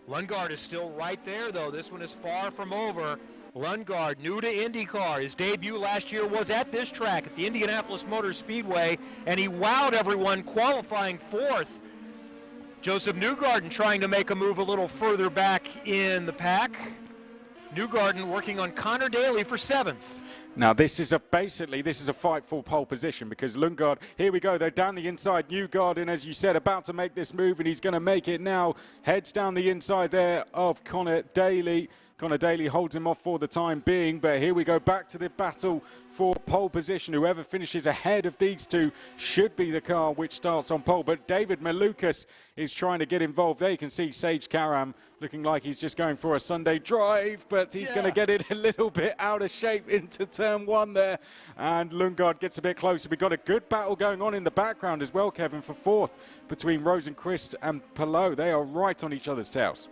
Lundgaard is still right there, though. This one is far from over. Lundgaard, new to IndyCar. His debut last year was at this track, at the Indianapolis Motor Speedway, and he wowed everyone, qualifying 4th. Joseph Newgarden trying to make a move a little further back in the pack. Newgarden working on Connor Daly for 7th. Now this is a fight for pole position, because Lundgaard, here we go, they're down the inside. Newgarden, as you said, about to make this move, and he's going to make it now. Heads down the inside there of Connor Daly. Connor Daly holds him off for the time being, but here we go back to the battle for pole position. Whoever finishes ahead of these two should be the car which starts on pole, but David Malukas is trying to get involved there. You can see Sage Karam looking like he's just going for a Sunday drive, but he's going to get it a little bit out of shape into turn 1 there, and Lundgaard gets a bit closer. We've got a good battle going on in the background as well, Kevin, for 4th between Rosenqvist and Palou. They are right on each other's tails.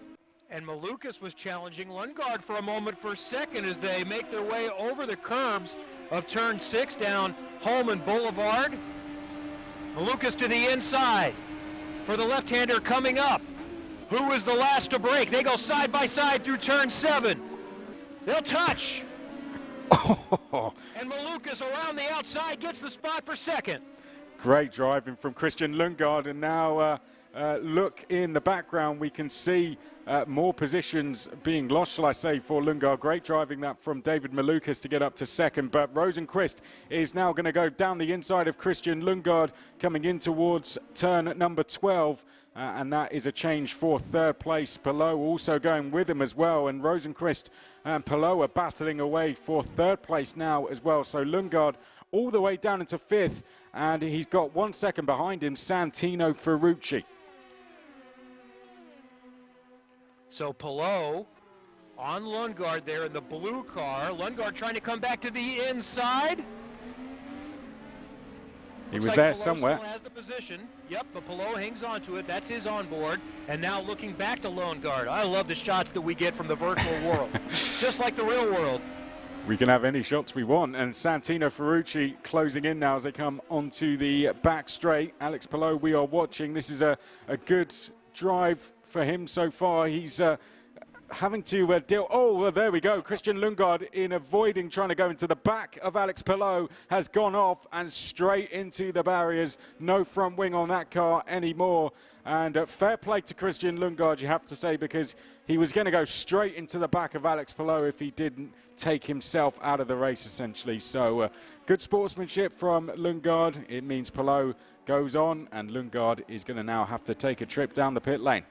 And Malukas was challenging Lundgaard for a moment for 2nd as they make their way over the curbs of turn 6 down Holman Boulevard. Malukas to the inside for the left-hander coming up. Who was the last to break? They go side by side through turn 7. They'll touch. And Malukas around the outside gets the spot for 2nd. Great driving from Christian Lundgaard, and now look in the background, we can see more positions being lost, shall I say, for Lundgaard. Great driving that from David Malukas to get up to 2nd, but Rosenqvist is now going to go down the inside of Christian Lundgaard coming in towards turn number 12, and that is a change for 3rd place. Palou also going with him as well, and Rosenqvist and Palou are battling away for 3rd place now as well. So Lundgaard all the way down into 5th, and he's got 1 second behind him, Santino Ferrucci. So Palou on Lundgaard there in the blue car. Lundgaard trying to come back to the inside. He was there Palou somewhere. Still has the position. Yep, but Palou hangs on to it. That's his onboard. And now looking back to Lundgaard. I love the shots that we get from the virtual world. Just like the real world. We can have any shots we want. And Santino Ferrucci closing in now as they come onto the back straight. Alex Palou, we are watching. This is a good drive for him so far. He's having to deal. Oh, well, there we go. Christian Lundgaard, in avoiding trying to go into the back of Alex Palou, has gone off and straight into the barriers. No front wing on that car anymore. And fair play to Christian Lundgaard, you have to say, because he was going to go straight into the back of Alex Palou if he didn't take himself out of the race, essentially. So good sportsmanship from Lundgaard. It means Palou goes on, and Lundgaard is going to now have to take a trip down the pit lane.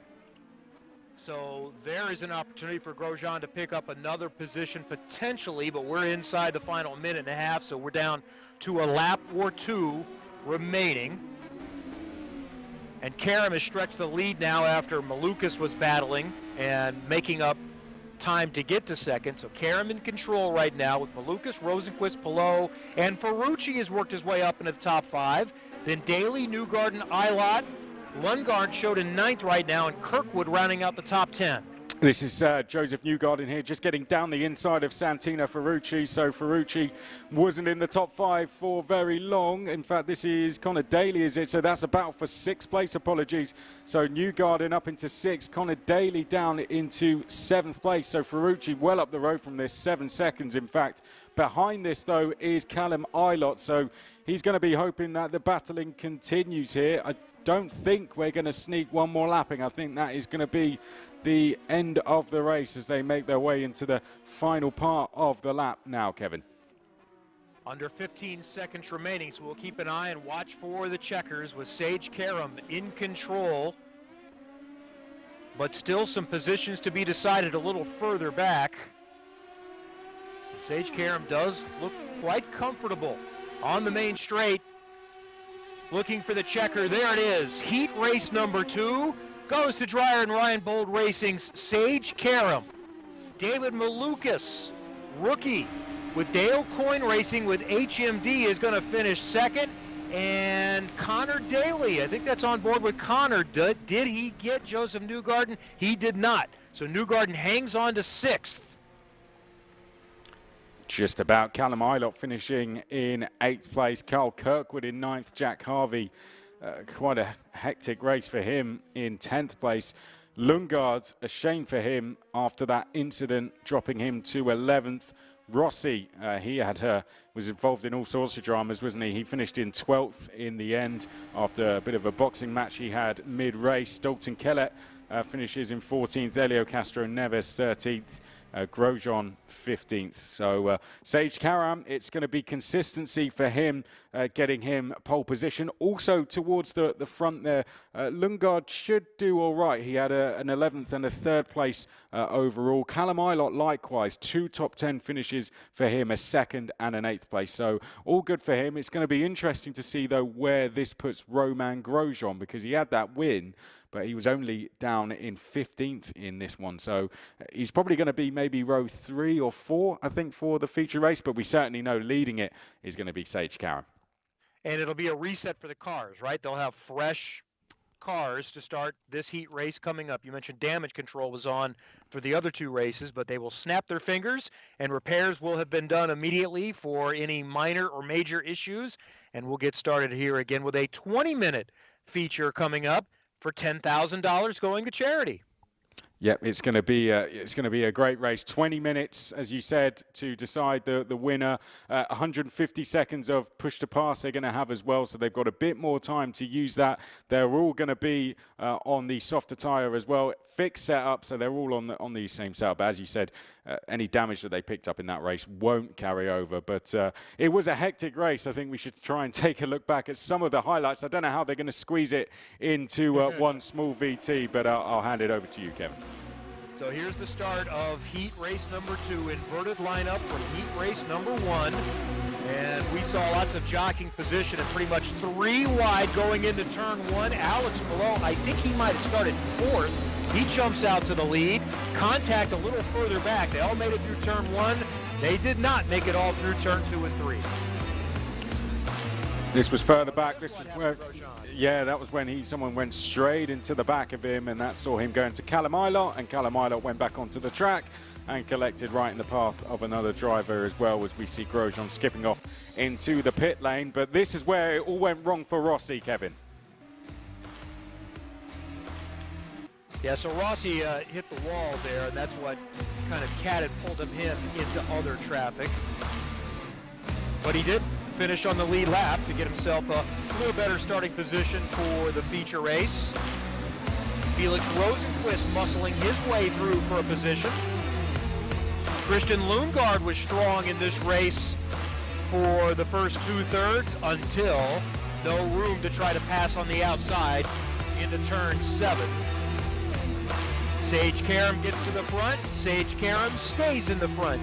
So there is an opportunity for Grosjean to pick up another position potentially, but we're inside the final minute and a half, so we're down to a lap or 2 remaining. And Karam has stretched the lead now after Malukas was battling and making up time to get to 2nd. So Karam in control right now with Malukas, Rosenqvist, Palou, and Ferrucci has worked his way up into the top 5. Then Daly, Newgarden, Eilot. Lundgaard showed in 9th right now, and Kirkwood rounding out the top 10. This is Joseph Newgarden here, just getting down the inside of Santino Ferrucci. So Ferrucci wasn't in the top 5 for very long. In fact, this is Connor Daly, is it? So that's a battle for 6th place, apologies. So Newgarden up into 6th, Connor Daly down into 7th place. So Ferrucci well up the road from this, 7 seconds in fact. Behind this, though, is Callum Eilot. So he's going to be hoping that the battling continues here. I don't think we're going to sneak one more lapping. I think that is going to be the end of the race as they make their way into the final part of the lap now, Kevin. Under 15 seconds remaining, so we'll keep an eye and watch for the checkers with Sage Karam in control. but still some positions to be decided a little further back. Sage Karam does look quite comfortable on the main straight, looking for the checker. There it is. Heat race number 2 goes to Dreyer and Ryan Bold Racing's Sage Karam. David Malukas, rookie with Dale Coyne Racing with HMD, is going to finish second. And Connor Daly, I think that's on board with Connor. Did he get Joseph Newgarden? He did not. So Newgarden hangs on to 6th. Just about. Callum Ilott finishing in 8th place. Carl Kirkwood in 9th. Jack Harvey, quite a hectic race for him, in 10th place. Lundgaard, a shame for him after that incident, dropping him to 11th. Rossi, he was involved in all sorts of dramas, wasn't he? He finished in 12th in the end after a bit of a boxing match he had mid-race. Dalton Kellett finishes in 14th. Elio Castro Neves 13th. Grosjean 15th. So Sage Karam, it's going to be consistency for him, getting him pole position. Also towards the front there, Lundgaard should do all right. He had an 11th and a 3rd place overall. Callum Ilott likewise, 2 top 10 finishes for him, a 2nd and an 8th place. So all good for him. It's going to be interesting to see though where this puts Romain Grosjean, because he had that win, but he was only down in 15th in this one. So he's probably going to be maybe row 3 or 4, I think, for the feature race. But we certainly know leading it is going to be Sage Karam. And it'll be a reset for the cars, right? They'll have fresh cars to start this heat race coming up. You mentioned damage control was on for the other 2 races, but they will snap their fingers and repairs will have been done immediately for any minor or major issues. And we'll get started here again with a 20-minute feature coming up for $10,000 going to charity. Yep, it's going to be a great race. 20 minutes, as you said, to decide the winner. 150 seconds of push to pass they're going to have as well, so they've got a bit more time to use that. They're all going to be on the softer tyre as well. Fixed setup, so they're all on the same setup. But as you said, any damage that they picked up in that race won't carry over. But it was a hectic race. I think we should try and take a look back at some of the highlights. I don't know how they're going to squeeze it into one small VT, but I'll hand it over to you, Kevin. So here's the start of heat race number 2, inverted lineup from heat race number 1. And we saw lots of jockeying position and pretty much 3 wide going into turn 1. Alex Palou, I think he might have started 4th. He jumps out to the lead. Contact a little further back. They all made it through turn 1. They did not make it all through turn 2 and 3. This was further back. This was where, yeah, that was when someone went straight into the back of him, and that saw him going to Callum Ilott, and Callum Ilott went back onto the track and collected right in the path of another driver as well, as we see Grosjean skipping off into the pit lane. But this is where it all went wrong for Rossi, Kevin. Yeah, so Rossi hit the wall there, and that's what kind of catapulted him into other traffic. But he did finish on the lead lap to get himself a little better starting position for the feature race. Felix Rosenqvist muscling his way through for a position. Christian Lundgaard was strong in this race for the first 2/3 until no room to try to pass on the outside into turn 7. Sage Karam gets to the front. Sage Karam stays in the front.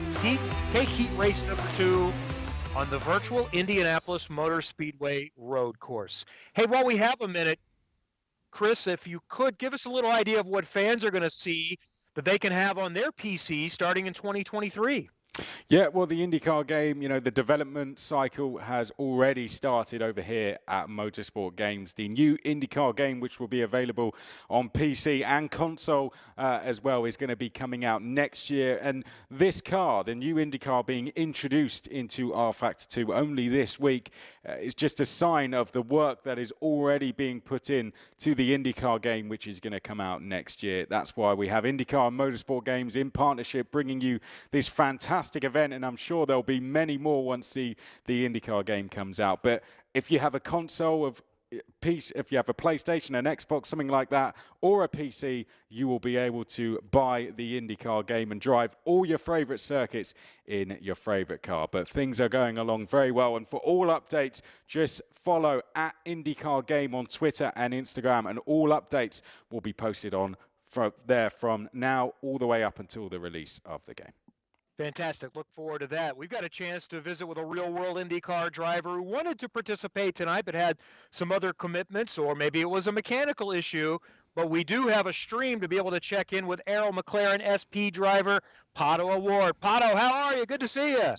Take heat race number 2 on the virtual Indianapolis Motor Speedway road course. Hey, while we have a minute, Chris, if you could give us a little idea of what fans are going to see that they can have on their PC starting in 2023. Yeah, well, the IndyCar game, you know, the development cycle has already started over here at Motorsport Games. The new IndyCar game, which will be available on PC and console as well, is going to be coming out next year. And this car, the new IndyCar being introduced into rFactor 2 only this week, is just a sign of the work that is already being put in to the IndyCar game, which is going to come out next year. That's why we have IndyCar and Motorsport Games in partnership bringing you this fantastic event, and I'm sure there'll be many more once the IndyCar game comes out. But if you have a console of piece, if you have a PlayStation, an Xbox, something like that, or a PC, you will be able to buy the IndyCar game and drive all your favorite circuits in your favorite car. But things are going along very well, and for all updates, just follow at IndyCar Game on Twitter and Instagram, and all updates will be posted on from now all the way up until the release of the game. Fantastic. Look forward to that. We've got a chance to visit with a real-world IndyCar driver who wanted to participate tonight but had some other commitments, or maybe it was a mechanical issue. But we do have a stream to be able to check in with Arrow McLaren SP driver Pato Award. Pato, how are you? Good to see you.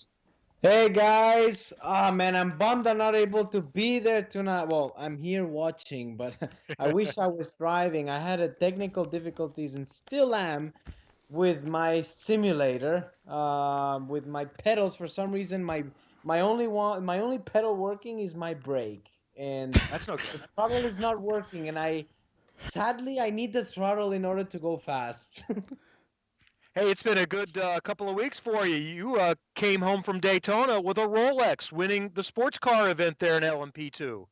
Hey guys, man, I'm bummed I'm not able to be there tonight. Well, I'm here watching, but I wish I was driving. I had a technical difficulties and still am with my simulator, with my pedals. For some reason, my only pedal working is my brake, and that's no good. The throttle is not working, and sadly I need the throttle in order to go fast. Hey, it's been a good couple of weeks for you. You came home from Daytona with a Rolex, winning the sports car event there in LMP2.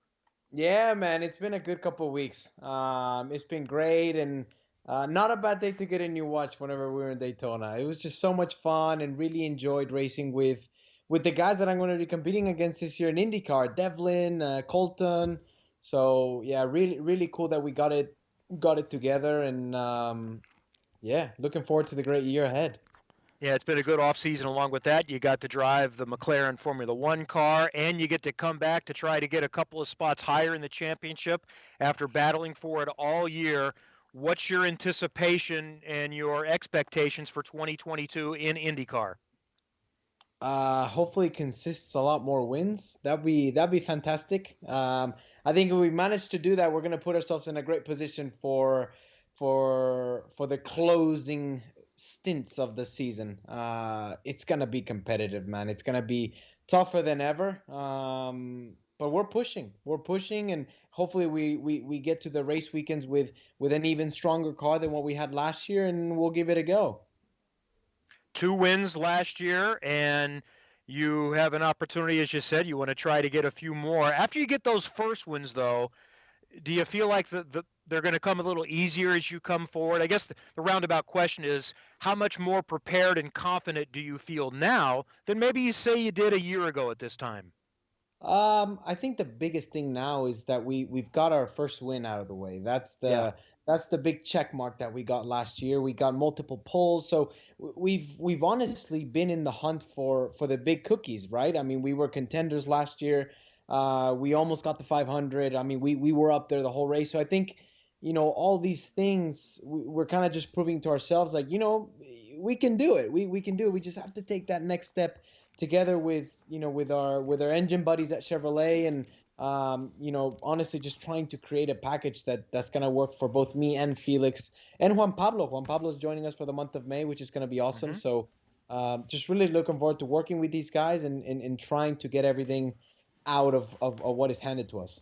Yeah, man, it's been a good couple of weeks. It's been great, and not a bad day to get a new watch whenever we were in Daytona. It was just so much fun, and really enjoyed racing with the guys that I'm going to be competing against this year in IndyCar, Devlin, Colton. So yeah, really cool that we got it together, and yeah, looking forward to the great year ahead. Yeah, it's been a good off-season. Along with that, you got to drive the McLaren Formula One car, and you get to come back to try to get a couple of spots higher in the championship after battling for it all year. What's your anticipation and your expectations for 2022 in IndyCar? Hopefully it consists a lot more wins. That'd be fantastic. I think if we manage to do that, we're going to put ourselves in a great position for the closing stints of the season. It's going to be competitive, man. It's going to be tougher than ever. But we're pushing, and hopefully we get to the race weekends with an even stronger car than what we had last year, and we'll give it a go. 2 wins last year, and you have an opportunity, as you said, you want to try to get a few more. After you get those first wins, though, do you feel like they're going to come a little easier as you come forward? I guess the roundabout question is, how much more prepared and confident do you feel now than maybe you say you did a year ago at this time? I think the biggest thing now is that we've got our first win out of the way. That's the big check mark that we got last year. We got multiple poles, so we've honestly been in the hunt for the big cookies, right? I mean, we were contenders last year. We almost got the 500. I mean, we were up there the whole race. So I think, all these things, we're kind of just proving to ourselves, like, we can do it. We can do it. We just have to take that next step together with our engine buddies at Chevrolet, and honestly just trying to create a package that's going to work for both me and Felix and Juan Pablo. Juan Pablo is joining us for the month of May, which is going to be awesome. So just really looking forward to working with these guys and trying to get everything out of what is handed to us.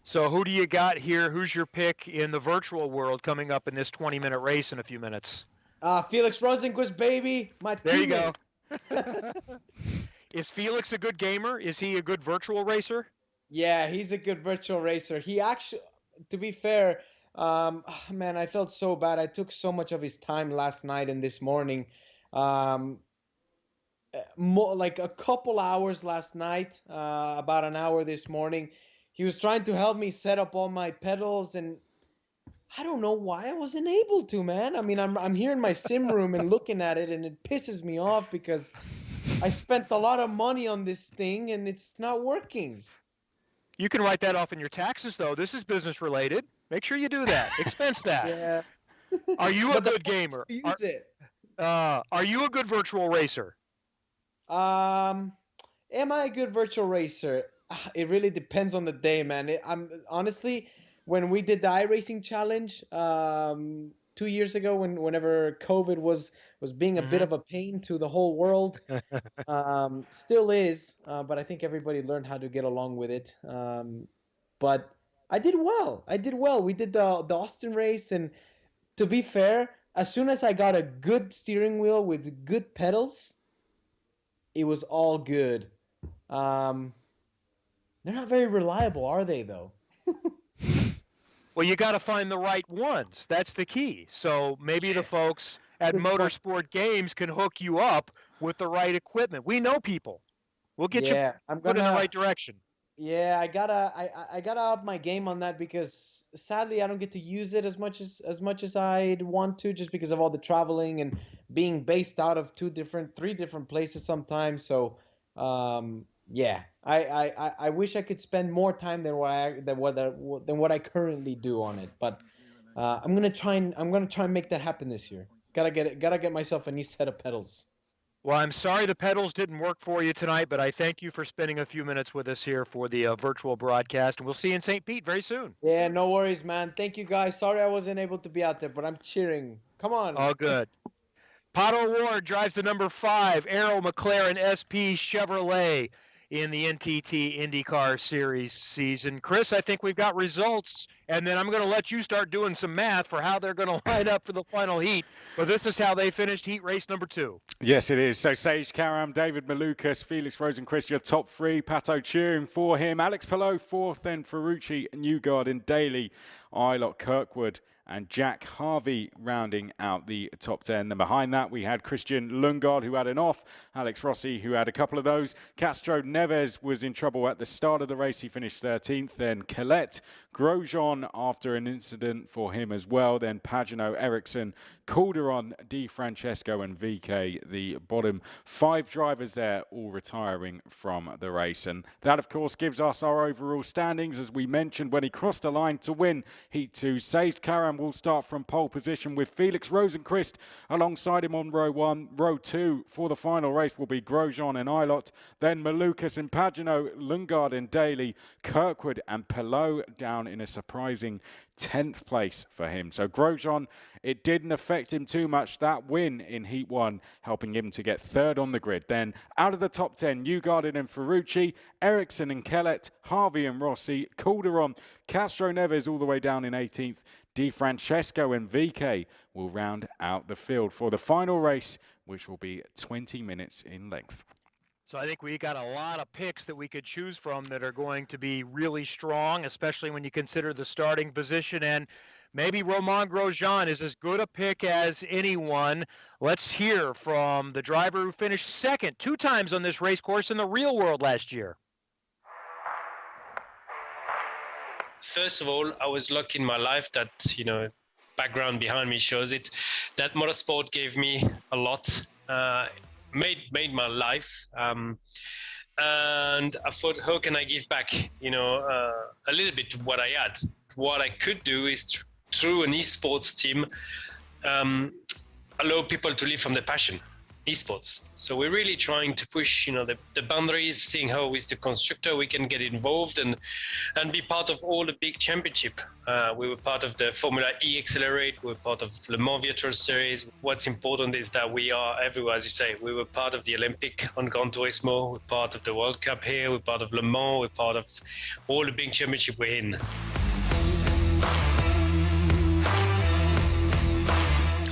So who do you got here? Who's your pick in the virtual world coming up in this 20-minute race in a few minutes? Felix Rosenqvist, baby. There you go. Is Felix a good gamer? Is he a good virtual racer? Yeah, he's a good virtual racer. He actually, to be fair, man, I felt so bad. I took so much of his time last night and this morning. Like a couple hours last night, about an hour this morning. He was trying to help me set up all my pedals, and I don't know why I wasn't able to, man. I mean, I'm here in my sim room and looking at it, and it pisses me off because I spent a lot of money on this thing, and it's not working. You can write that off in your taxes, though. This is business related. Make sure you do that. Expense that. Yeah. Are you a good gamer? Use it. Are you a good virtual racer? Am I a good virtual racer? It really depends on the day, man. I'm honestly, when we did the iRacing challenge 2 years ago, whenever COVID was being a bit of a pain to the whole world, still is, but I think everybody learned how to get along with it. But I did well. We did the Austin race, and to be fair, as soon as I got a good steering wheel with good pedals, it was all good. They're not very reliable, are they, though? Well, you got to find the right ones. That's the key. So maybe the folks at Motorsport Games can hook you up with the right equipment. We know people. We'll get you put in the right direction. Yeah, I gotta up my game on that because sadly I don't get to use it as much as I'd want to, just because of all the traveling and being based out of three different places sometimes. So yeah, I wish I could spend more time than what I currently do on it. But I'm gonna try and make that happen this year. Gotta get myself a new set of pedals. Well, I'm sorry the pedals didn't work for you tonight, but I thank you for spending a few minutes with us here for the virtual broadcast, and we'll see you in St. Pete very soon. Yeah, no worries, man. Thank you, guys. Sorry I wasn't able to be out there, but I'm cheering. Come on. All good. Pato Ward drives the number 5 Arrow McLaren SP Chevrolet in the NTT IndyCar Series season. Chris, I think we've got results, and then I'm going to let you start doing some math for how they're going to line up for the final heat. But this is how they finished heat race number 2. Yes, it is. So Sage Karam, David Malukas, Felix Rosenqvist, your top 3. Pato cheering for him. Alex Palou, 4th. Then Ferrucci, Newgarden, Daly, Eilert, Kirkwood, and Jack Harvey rounding out the top 10. Then behind that, we had Christian Lundgaard, who had an off. Alex Rossi, who had a couple of those. Castro Neves was in trouble at the start of the race. He finished 13th. Then Colette, Grosjean after an incident for him as well. Then Pagano, Ericsson, Calderon, Di Francesco, and VK, the bottom 5 drivers there, all retiring from the race. And that, of course, gives us our overall standings. As we mentioned, when he crossed the line to win Heat 2, Sage Karam will start from pole position with Felix Rosenqvist alongside him on row 1. Row 2 for the final race will be Grosjean and Eilert. Then Malukas and Pagano, Lundgaard and Daly, Kirkwood and Palou down in a surprising 10th place for him. So Grosjean, it didn't affect him too much. That win in Heat 1 helping him to get 3rd on the grid. Then out of the top 10, Newgarden and Ferrucci, Ericsson and Kellett, Harvey and Rossi, Calderon, Castro Neves all the way down in 18th. Di Francesco and VK will round out the field for the final race, which will be 20 minutes in length. So I think we got a lot of picks that we could choose from that are going to be really strong, especially when you consider the starting position. And maybe Romain Grosjean is as good a pick as anyone. Let's hear from the driver who finished 2nd 2 times on this race course in the real world last year. First of all, I was lucky in my life that, background behind me shows it, that motorsport gave me a lot, made my life. And I thought, how can I give back, a little bit to what I had? What I could do is through an esports team, allow people to live from their passion, esports. So we're really trying to push, the boundaries, seeing how with the constructor we can get involved and be part of all the big championship. We were part of the Formula E Accelerate. We were part of Le Mans Virtual Series. What's important is that we are everywhere, as you say. We were part of the Olympic on Gran Turismo. We're part of the World Cup here. We're part of Le Mans. We're part of all the big championship we're in.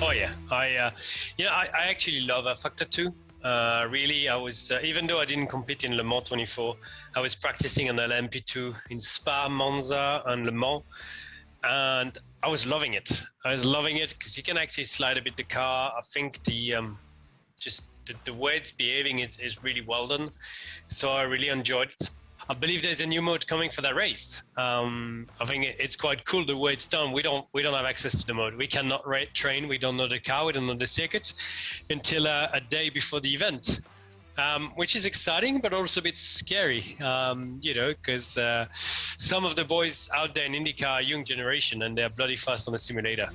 Oh yeah, I actually love Factor 2. Really, I was even though I didn't compete in Le Mans 24, I was practicing on the LMP2 in Spa, Monza, and Le Mans, and I was loving it. I was loving it because you can actually slide a bit the car. I think the way it's behaving is really well done. So I really enjoyed it. I believe there's a new mode coming for that race. I think it's quite cool the way it's done. We don't have access to the mode. We cannot train. We don't know the car. We don't know the circuit until a day before the event, which is exciting, but also a bit scary, because some of the boys out there in IndyCar are young generation and they're bloody fast on the simulator.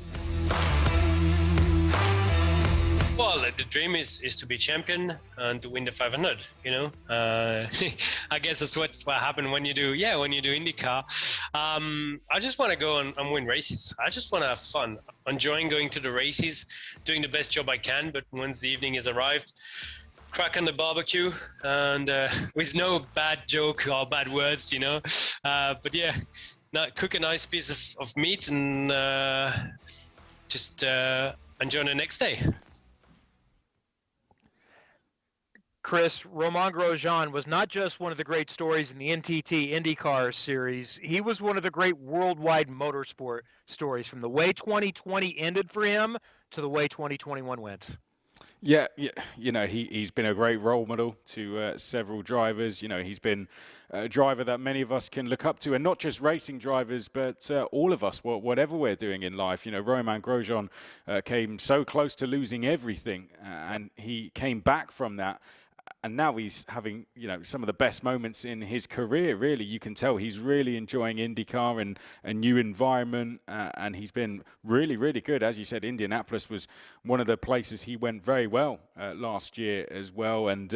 Well, the dream is to be champion and to win the 500. I guess that's what happens when you do IndyCar. I just want to go and win races. I just want to have fun, enjoying going to the races, doing the best job I can. But once the evening has arrived, crack on the barbecue and with no bad joke or bad words, But yeah, cook a nice piece of meat and just enjoy the next day. Chris, Romain Grosjean was not just one of the great stories in the NTT IndyCar series. He was one of the great worldwide motorsport stories, from the way 2020 ended for him to the way 2021 went. Yeah, you know, he's been a great role model to several drivers. You know, he's been a driver that many of us can look up to, and not just racing drivers, but all of us, whatever we're doing in life. You know, Romain Grosjean came so close to losing everything, and he came back from that. And now he's having, you know, some of the best moments in his career, really. You can tell he's really enjoying IndyCar and a new environment, and he's been really, really good. As you said, Indianapolis was one of the places he went very well last year as well. And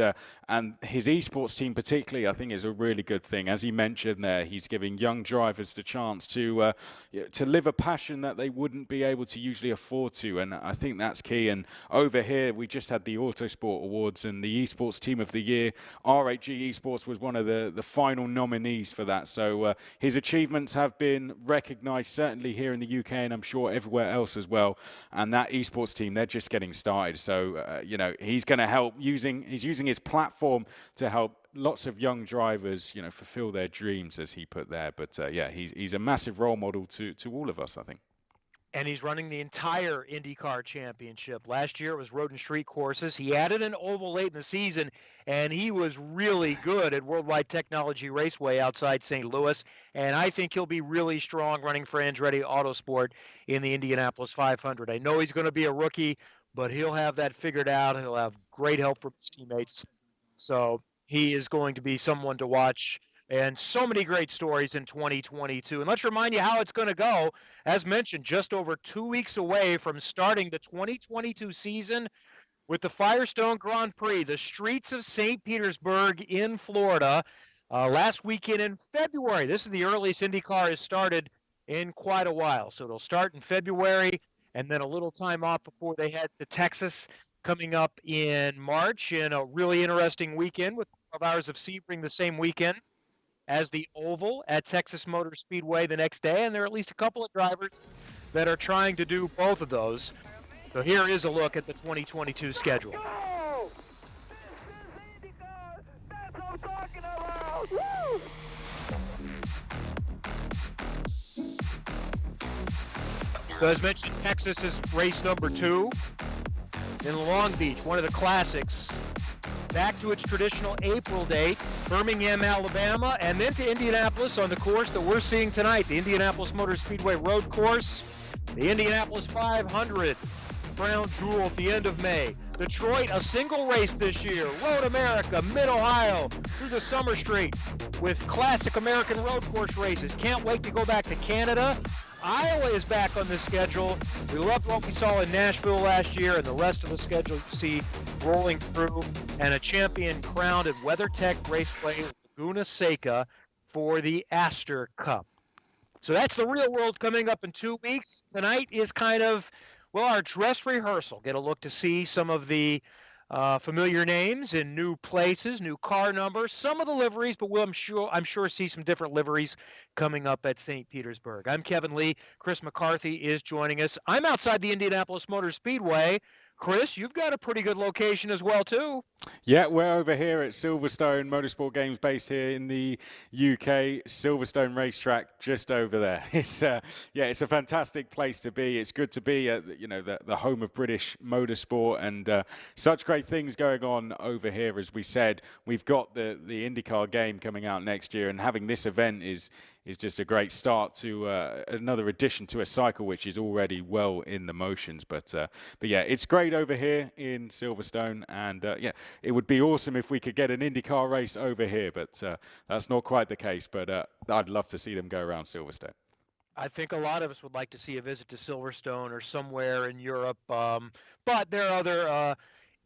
his esports team particularly, I think, is a really good thing. As he mentioned there, he's giving young drivers the chance to live a passion that they wouldn't be able to usually afford to. And I think that's key. And over here, we just had the Autosport Awards, and the esports team of the year, RHG Esports, was one of the final nominees for that. So his achievements have been recognized, certainly here in the UK, and I'm sure everywhere else as well. And that esports team, they're just getting started. So you know, he's going to help he's using his platform to help lots of young drivers, you know, fulfill their dreams, as he put there. But yeah, he's a massive role model to all of us, I think. And he's running the entire IndyCar championship. Last year it was road and street courses. He added an oval late in the season, and he was really good at Worldwide Technology Raceway outside St. Louis. And I think he'll be really strong running for Andretti Autosport in the Indianapolis 500. I know he's going to be a rookie, but he'll have that figured out. He'll have great help from his teammates. So he is going to be someone to watch. And so many great stories in 2022. And let's remind you how it's going to go. As mentioned, just over 2 weeks away from starting the 2022 season with the Firestone Grand Prix, the streets of St. Petersburg in Florida, last weekend in February. This is the earliest IndyCar has started in quite a while. So it'll start in February, and then a little time off before they head to Texas, coming up in March, in a really interesting weekend with 12 hours of Sebring the same weekend as the Oval at Texas Motor Speedway the next day. And there are at least a couple of drivers that are trying to do both of those. So here is a look at the 2022 schedule. So as mentioned, Texas is race number 2. In Long Beach, one of the classics, back to its traditional April date, Birmingham, Alabama, and then to Indianapolis on the course that we're seeing tonight, the Indianapolis Motor Speedway Road Course, the Indianapolis 500, crown jewel at the end of May. Detroit, a single race this year, Road America, Mid-Ohio, through the Summer Street with classic American road course races. Can't wait to go back to Canada. Iowa is back on the schedule. We loved what we saw in Nashville last year, and the rest of the schedule you see rolling through, and a champion crowned at WeatherTech Raceway, Laguna Seca, for the Astor Cup. So that's the real world coming up in 2 weeks. Tonight is kind of, well, our dress rehearsal. Get a look to see some of the familiar names in new places, new car numbers, some of the liveries, but I'm sure see some different liveries coming up at St. Petersburg. I'm Kevin Lee. Chris McCarthy is joining us. I'm outside the Indianapolis Motor Speedway. Chris, you've got a pretty good location as well, too. Yeah, we're over here at Silverstone Motorsport Games, based here in the UK. Silverstone Racetrack, just over there. It's it's a fantastic place to be. It's good to be at the home of British motorsport, and such great things going on over here. As we said, we've got the IndyCar game coming out next year, and having this event is just a great start to another addition to a cycle which is already well in the motions. But yeah, it's great over here in Silverstone, and it would be awesome if we could get an IndyCar race over here, but that's not quite the case. But I'd love to see them go around Silverstone. I think a lot of us would like to see a visit to Silverstone or somewhere in Europe, but there are other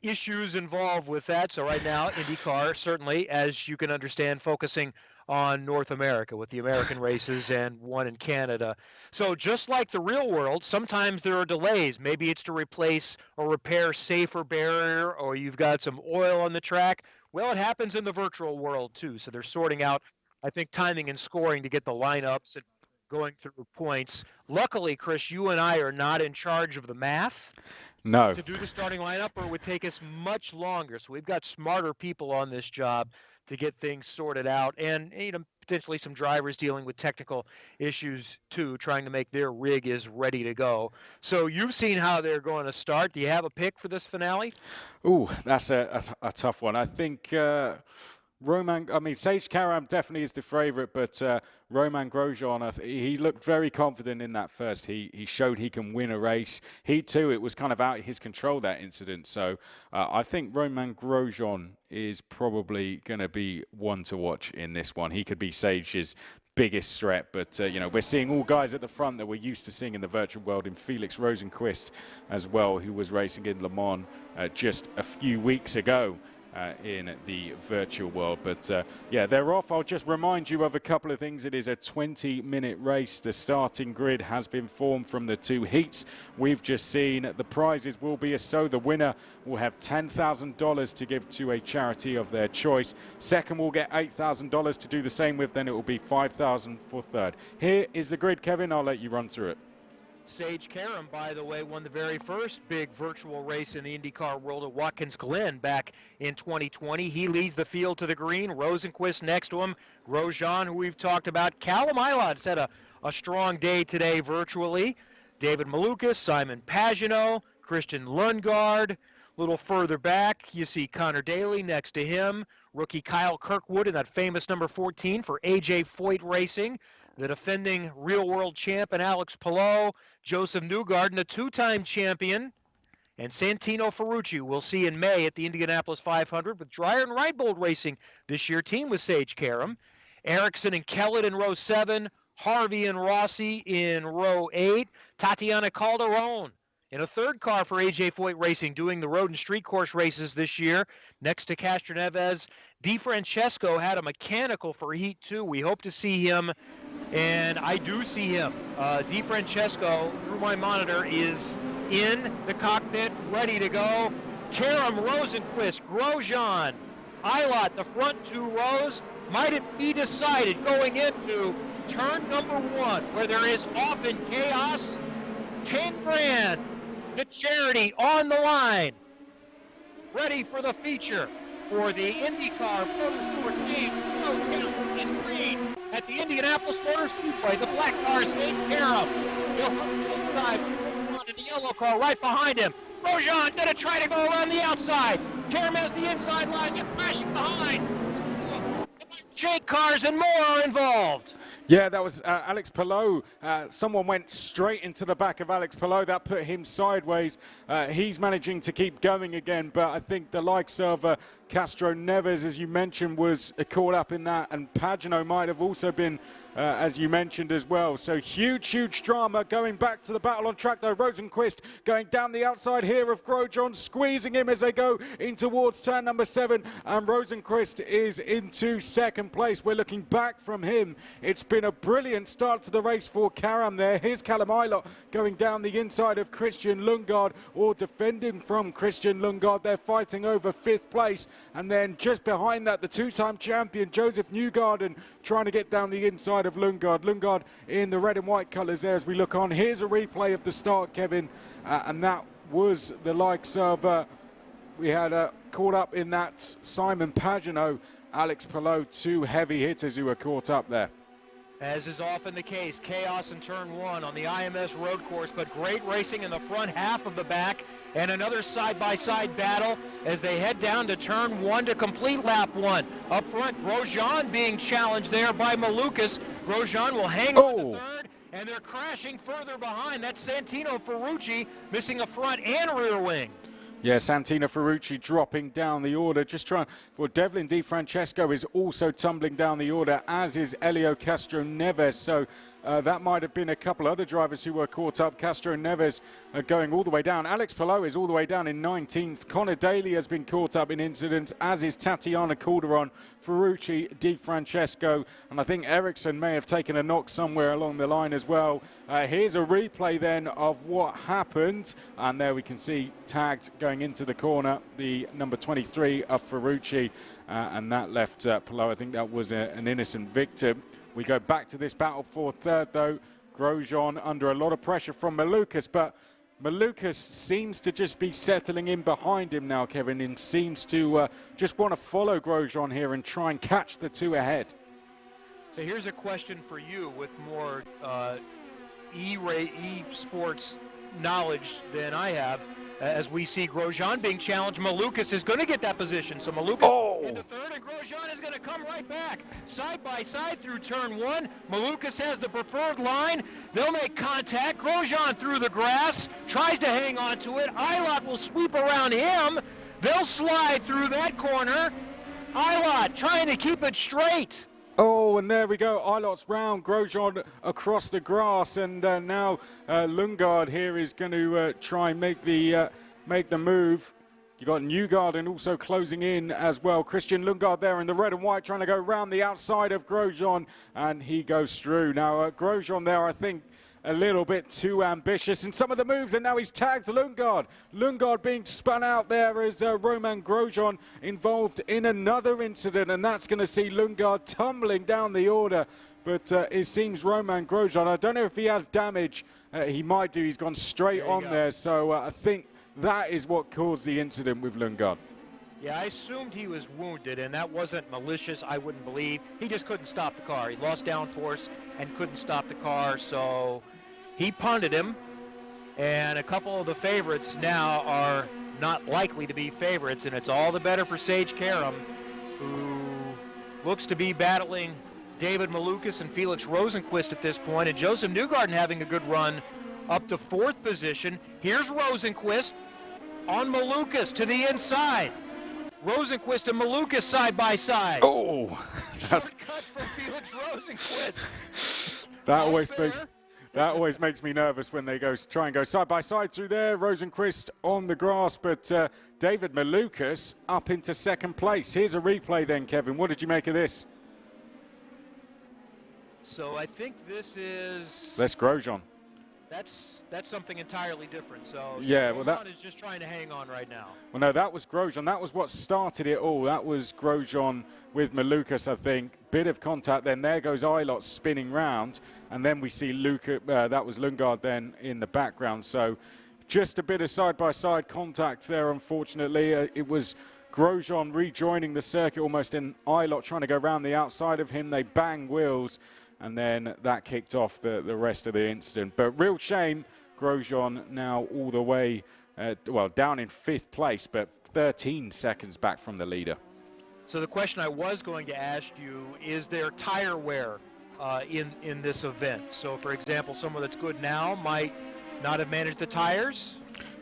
issues involved with that. So right now, IndyCar, certainly, as you can understand, focusing on North America with the American races and one in Canada. So just like the real world, sometimes there are delays. Maybe it's to replace or repair safer barrier, or you've got some oil on the track. Well, it happens in the virtual world too. So they're sorting out, I think, timing and scoring to get the lineups and going through points. Luckily, Chris, you and I are not in charge of the math. No. To do the starting lineup, or it would take us much longer. So we've got smarter people on this job to get things sorted out, and potentially some drivers dealing with technical issues too, trying to make their rig is ready to go. So you've seen how they're going to start. Do you have a pick for this finale? Ooh, that's a tough one. I think Sage Karam definitely is the favourite, but Romain Grosjean, he looked very confident in that first heat. He showed he can win a race. Heat 2, it was kind of out of his control, that incident. So I think Romain Grosjean is probably going to be one to watch in this one. He could be Sage's biggest threat, but we're seeing all guys at the front that we're used to seeing in the virtual world, in Felix Rosenqvist as well, who was racing in Le Mans just a few weeks ago. In the virtual world. But yeah, they're off. I'll just remind you of a couple of things. It is a 20-minute race. The starting grid has been formed from the 2 heats we've just seen. The prizes will be as so. The winner will have $10,000 to give to a charity of their choice. Second will get $8,000 to do the same with. Then it will be $5,000 for third. Here is the grid, Kevin. I'll let you run through it. Sage Karam, by the way, won the very first big virtual race in the IndyCar world at Watkins Glen back in 2020. He leads the field to the green. Rosenqvist next to him. Grosjean, who we've talked about. Callum Ilott had a strong day today virtually. David Malukas, Simon Pagenaud, Christian Lundgaard. A little further back, you see Connor Daly next to him. Rookie Kyle Kirkwood in that famous number 14 for AJ Foyt Racing. The defending real-world champ and Alex Palou, Joseph Newgarden, a 2-time champion, and Santino Ferrucci we'll see in May at the Indianapolis 500 with Dreyer and Reinbold Racing this year, team with Sage Karam. Ericsson and Kellett in row 7, Harvey and Rossi in row 8, Tatiana Calderon in a third car for AJ Foyt Racing doing the road and street course races this year next to Castroneves. Di Francesco had a mechanical for Heat 2. We hope to see him, and I do see him. Di Francesco, through my monitor, is in the cockpit, ready to go. Karam, Rosenqvist, Grosjean, Ilott, the front 2 rows. Might it be decided going into turn number 1, where there is often chaos? 10 grand, the charity on the line. Ready for the feature for the INDYCAR Motorsport team. Is green at the Indianapolis Motor Speedway. The black car, Sage Karam. He'll hook the inside. And the yellow car right behind him. Grosjean going to try to go around the outside. Karam has the inside line. They're crashing behind. Jake cars and more are involved. Yeah, that was Alex Palou. Someone went straight into the back of Alex Palou. That put him sideways. He's managing to keep going again, but I think the likes of Castroneves, as you mentioned, was caught up in that, and Pagenaud might have also been, as you mentioned as well. So huge drama going back to the battle on track, though. Rosenqvist going down the outside here of Grosjean, squeezing him as they go in towards turn number 7, and Rosenqvist is into second place. We're looking back from him. It's been a brilliant start to the race for Karam there. Here's Callum Ilott going down the inside of Christian Lundgaard, or defending from Christian Lundgaard. They're fighting over 5th place. And then just behind that, the 2-time champion, Joseph Newgarden, trying to get down the inside of Lundgaard. Lundgaard in the red and white colours there as we look on. Here's a replay of the start, Kevin. And that was the likes of, we had caught up in that Simon Pagenaud, Alex Palou, 2 heavy hitters who were caught up there. As is often the case, chaos in turn 1 on the IMS road course, but great racing in the front half of the back, and another side-by-side battle as they head down to turn 1 to complete lap 1. Up front, Grosjean being challenged there by Malukas. Grosjean will hang on to third, and they're crashing further behind. That's Santino Ferrucci missing a front and rear wing. Yeah, Santino Ferrucci dropping down the order. Just trying for Devlin Di Francesco is also tumbling down the order, as is Elio Castroneves. So that might have been a couple other drivers who were caught up. Castroneves going all the way down. Alex Palou is all the way down in 19th. Connor Daly has been caught up in incidents, as is Tatiana Calderon, Ferrucci, Di Francesco, and I think Ericsson may have taken a knock somewhere along the line as well. Here's a replay then of what happened, and there we can see tagged going into the corner, the number 23 of Ferrucci, and that left Palou. I think that was an innocent victim. We go back to this battle for third, though. Grosjean under a lot of pressure from Malukas, but Malukas seems to just be settling in behind him now, Kevin, and seems to just want to follow Grosjean here and try and catch the two ahead. So here's a question for you with more eSports knowledge than I have. As we see Grosjean being challenged, Malukas is going to get that position. So Malukas into third, and Grosjean is going to come right back. Side by side through turn one. Malukas has the preferred line. They'll make contact. Grosjean through the grass, tries to hang on to it. Eilert will sweep around him. They'll slide through that corner. Eilert trying to keep it straight. Oh, and there we go. Eilert's round, Grosjean across the grass, and now Lundgaard here is going to try and make the move. You got Newgarden also closing in as well. Christian Lundgaard there in the red and white, trying to go round the outside of Grosjean, and he goes through. Now Grosjean there, I think, a little bit too ambitious in some of the moves, and now he's tagged Lundgaard. Lundgaard being spun out there as Romain Grosjean involved in another incident, and that's going to see Lundgaard tumbling down the order. But it seems Romain Grosjean, I don't know if he has damage. He might do. He's gone straight on there, so I think that is what caused the incident with Lundgaard. Yeah, I assumed he was wounded, and that wasn't malicious, I wouldn't believe. He just couldn't stop the car. He lost downforce and couldn't stop the car, so he punted him. And a couple of the favorites now are not likely to be favorites, and it's all the better for Sage Karam, who looks to be battling David Malukas and Felix Rosenqvist at this point, and Joseph Newgarden having a good run up to fourth position. Here's Rosenqvist on Malukas to the inside. Rosenqvist and Malukas side by side. Oh, that's shortcut for Felix Rosenqvist. That always makes me nervous when they try and go side by side through there. Rosenqvist on the grass, but David Malukas up into second place. Here's a replay then, Kevin. What did you make of this? So I think this is... That's Grosjean. That's something entirely different. So yeah, well, that is just trying to hang on right now. Well, no, that was Grosjean. That was what started it all. That was Grosjean with Malukas, I think. Bit of contact. Then there goes Eilert spinning round, and then we see that was Lundgaard then in the background. So just a bit of side-by-side contact there. Unfortunately, it was Grosjean rejoining the circuit almost, in Eilert trying to go around the outside of him. They bang wheels. And then that kicked off the rest of the incident. But real shame, Grosjean now all the way, down in fifth place, but 13 seconds back from the leader. So the question I was going to ask you, is there tire wear in this event? So, for example, someone that's good now might not have managed the tires?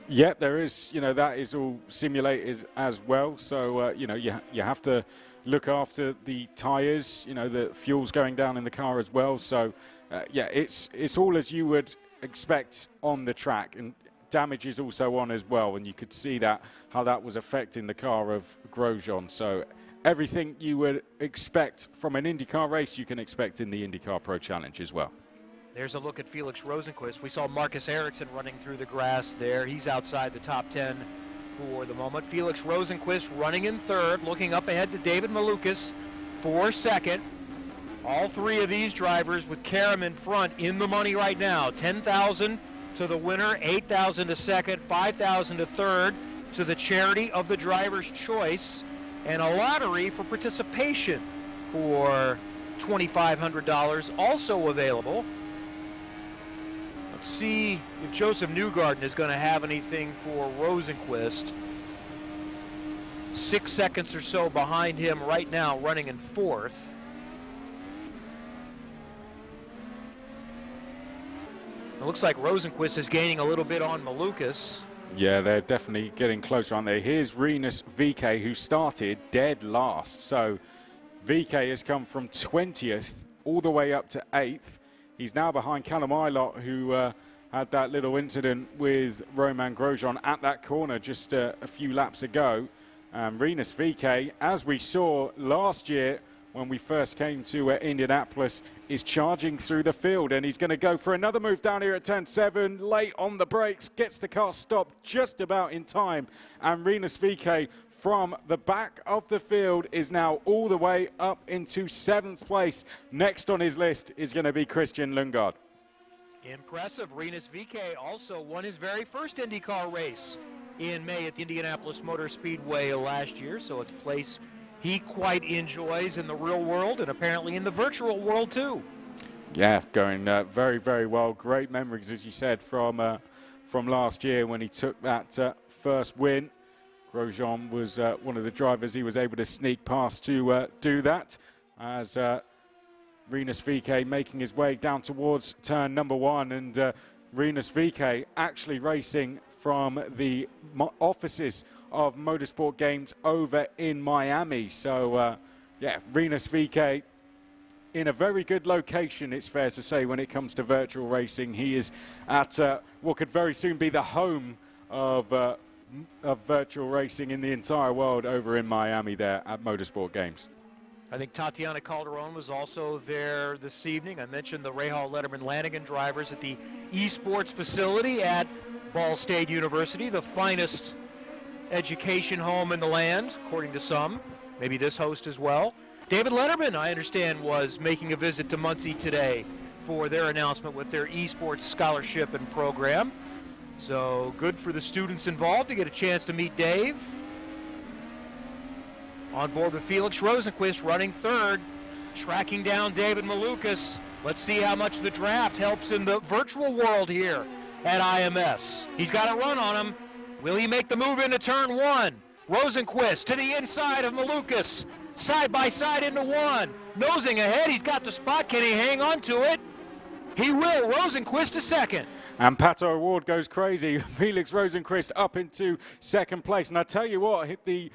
Yeah, there is, that is all simulated as well. So, you have to look after the tires, the fuel's going down in the car as well. So, it's all as you would expect on the track, and damage is also on as well. And you could see how that was affecting the car of Grosjean. So everything you would expect from an IndyCar race, you can expect in the IndyCar Pro Challenge as well. There's a look at Felix Rosenqvist. We saw Marcus Ericsson running through the grass there. He's outside the top 10 for the moment. Felix Rosenqvist running in third, looking up ahead to David Malukas for second. All three of these drivers with Karam in front in the money right now. $10,000 to the winner, $8,000 to second, $5,000 to third, to the charity of the driver's choice, and a lottery for participation for $2,500 also available. Let's see if Joseph Newgarden is going to have anything for Rosenqvist. 6 seconds or so behind him right now, running in fourth. It looks like Rosenqvist is gaining a little bit on Malukas. Yeah, they're definitely getting closer, aren't they? Here's Rinus VK, who started dead last. So VK has come from 20th all the way up to 8th. He's now behind Callum Eilert, who had that little incident with Romain Grosjean at that corner just a few laps ago. Rinus VK, as we saw last year when we first came to Indianapolis, is charging through the field, and he's going to go for another move down here at turn 7, late on the brakes, gets the car stopped just about in time, and Rinus VK from the back of the field is now all the way up into 7th place. Next on his list is going to be Christian Lundgaard. Impressive. Rinus VeeKay also won his very first IndyCar race in May at the Indianapolis Motor Speedway last year, so it's a place he quite enjoys in the real world and apparently in the virtual world too. Yeah, going very, very well. Great memories, as you said, from last year when he took that first win. Grosjean was one of the drivers he was able to sneak past to do that, as Rinus VeeKay making his way down towards turn number 1, and Rinus VeeKay actually racing from the offices of Motorsport Games over in Miami. So, yeah, Rinus VeeKay in a very good location, it's fair to say, when it comes to virtual racing. He is at what could very soon be the home of virtual racing in the entire world over in Miami there at Motorsport Games. I think Tatiana Calderon was also there this evening. I mentioned the Rahal Letterman Lanigan drivers at the Esports facility at Ball State University, the finest education home in the land, according to some, maybe this host as well. David Letterman, I understand, was making a visit to Muncie today for their announcement with their esports scholarship and program. So good for the students involved to get a chance to meet Dave. On board with Felix Rosenqvist running third, tracking down David Malukas. Let's see how much the draft helps in the virtual world here at IMS. He's got a run on him. Will he make the move into turn 1? Rosenqvist to the inside of Malukas. Side by side into 1. Nosing ahead. He's got the spot. Can he hang on to it? He will. Rosenqvist to second. And Pato Award goes crazy. Felix Rosenqvist up into second place. And I tell you what, the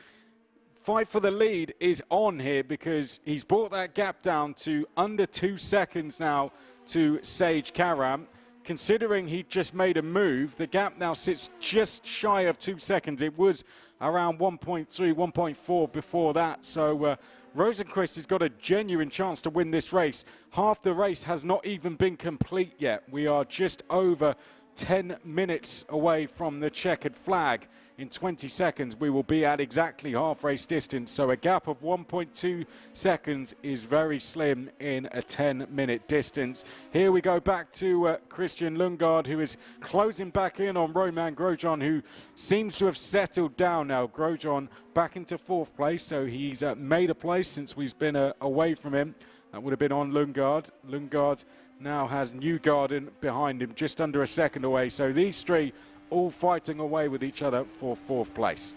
fight for the lead is on here, because he's brought that gap down to under 2 seconds now to Sage Karam. Considering he just made a move, the gap now sits just shy of 2 seconds. It was around 1.3, 1.4 before that. So Rosenqvist has got a genuine chance to win this race. Half the race has not even been complete yet. We are just over 10 minutes away from the checkered flag. In 20 seconds, we will be at exactly half race distance. So a gap of 1.2 seconds is very slim in a 10-minute distance. Here we go back to Christian Lundgaard, who is closing back in on Romain Grosjean, who seems to have settled down now. Grosjean back into 4th place, so he's made a place since we've been away from him. That would have been on Lundgaard. Lundgaard now has Newgarden behind him, just under a second away. So these three all fighting away with each other for 4th place.